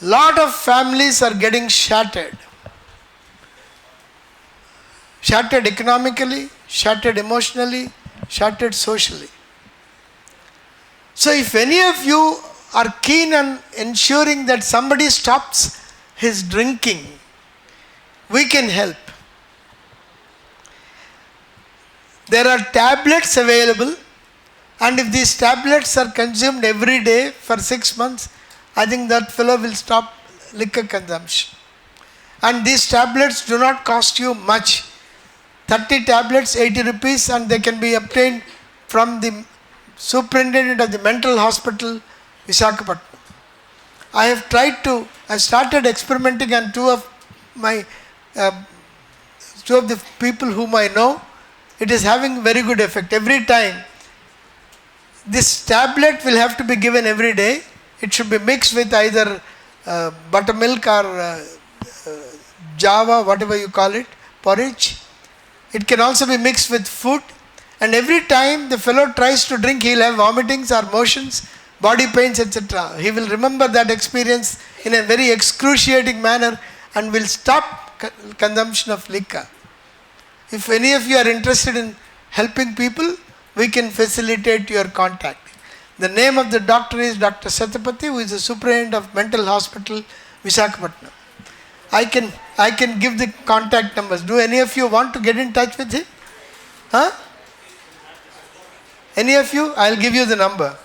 Lot of families are getting shattered. Shattered economically, shattered emotionally, shattered socially. So if any of you are keen on ensuring that somebody stops his drinking, we can help. There are tablets available, and if these tablets are consumed every day for 6 months, I think that fellow will stop liquor consumption. And these tablets do not cost you much. 30 tablets, 80 rupees, and they can be obtained from the superintendent of the mental hospital, Visakhapatnam. I started experimenting on two of the people whom I know. It is having very good effect. Every time, this tablet will have to be given every day. It should be mixed with either buttermilk or java, whatever you call it, porridge. It can also be mixed with food. And every time the fellow tries to drink, he will have vomitings or motions, body pains, etc. He will remember that experience in a very excruciating manner and will stop consumption of liquor. If any of you are interested in helping people, we can facilitate your contact. The name of the doctor is Dr. Satyapati, who is the superintendent of mental hospital, Visakhapatnam. I can give the contact numbers. Do any of you want to get in touch with him? Huh? Any of you? I will give you the number.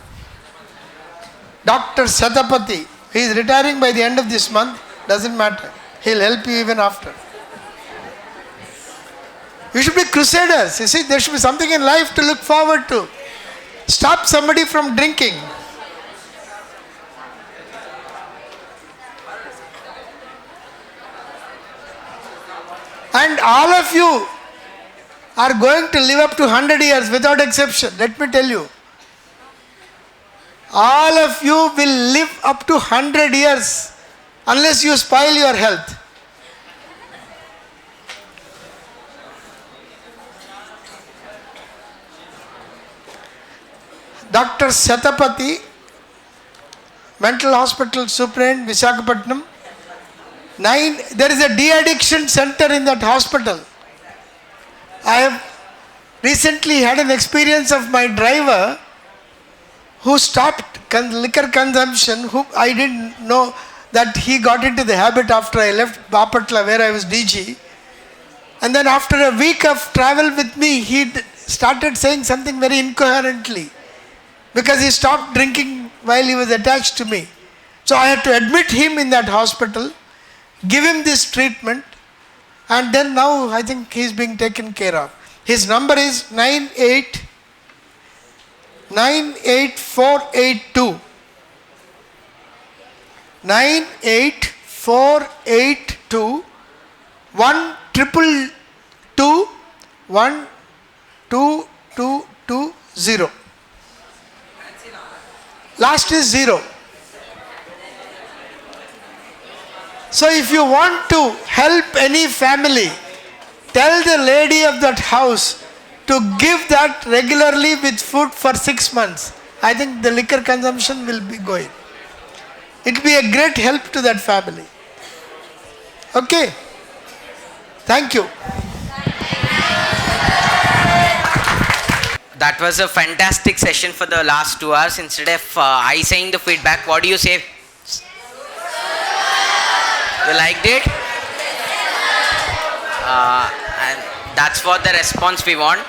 Dr. Satyapati. He is retiring by the end of this month. Doesn't matter. He will help you even after. You should be crusaders. You see, there should be something in life to look forward to. Stop somebody from drinking. And all of you are going to live up to 100 years without exception. Let me tell you. All of you will live up to 100 years unless you spoil your health. Dr. Satyapati, Mental Hospital Superintendent, Visakhapatnam. There is a de-addiction center in that hospital. I have recently had an experience of my driver who stopped liquor consumption, who I didn't know that he got into the habit after I left Bapatla, where I was DG. And then after a week of travel with me, he started saying something very incoherently, because he stopped drinking while he was attached to me. So I had to admit him in that hospital, give him this treatment, and then now I think he is being taken care of. His number is 98482. 98482 122 12220. Last is 0. So if you want to help any family, tell the lady of that house to give that regularly with food for 6 months. I think the liquor consumption will be going. It will be a great help to that family. Okay. Thank you. That was a fantastic session for the last 2 hours. Instead of I saying the feedback, what do you say? You liked it? And that's what the response we want.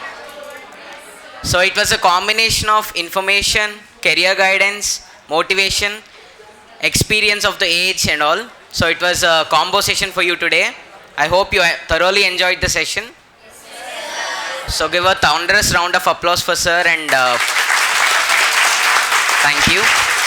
So it was a combination of information, career guidance, motivation, experience of the age and all. So it was a combo session for you today. I hope you thoroughly enjoyed the session. So give a thunderous round of applause for sir and thank you.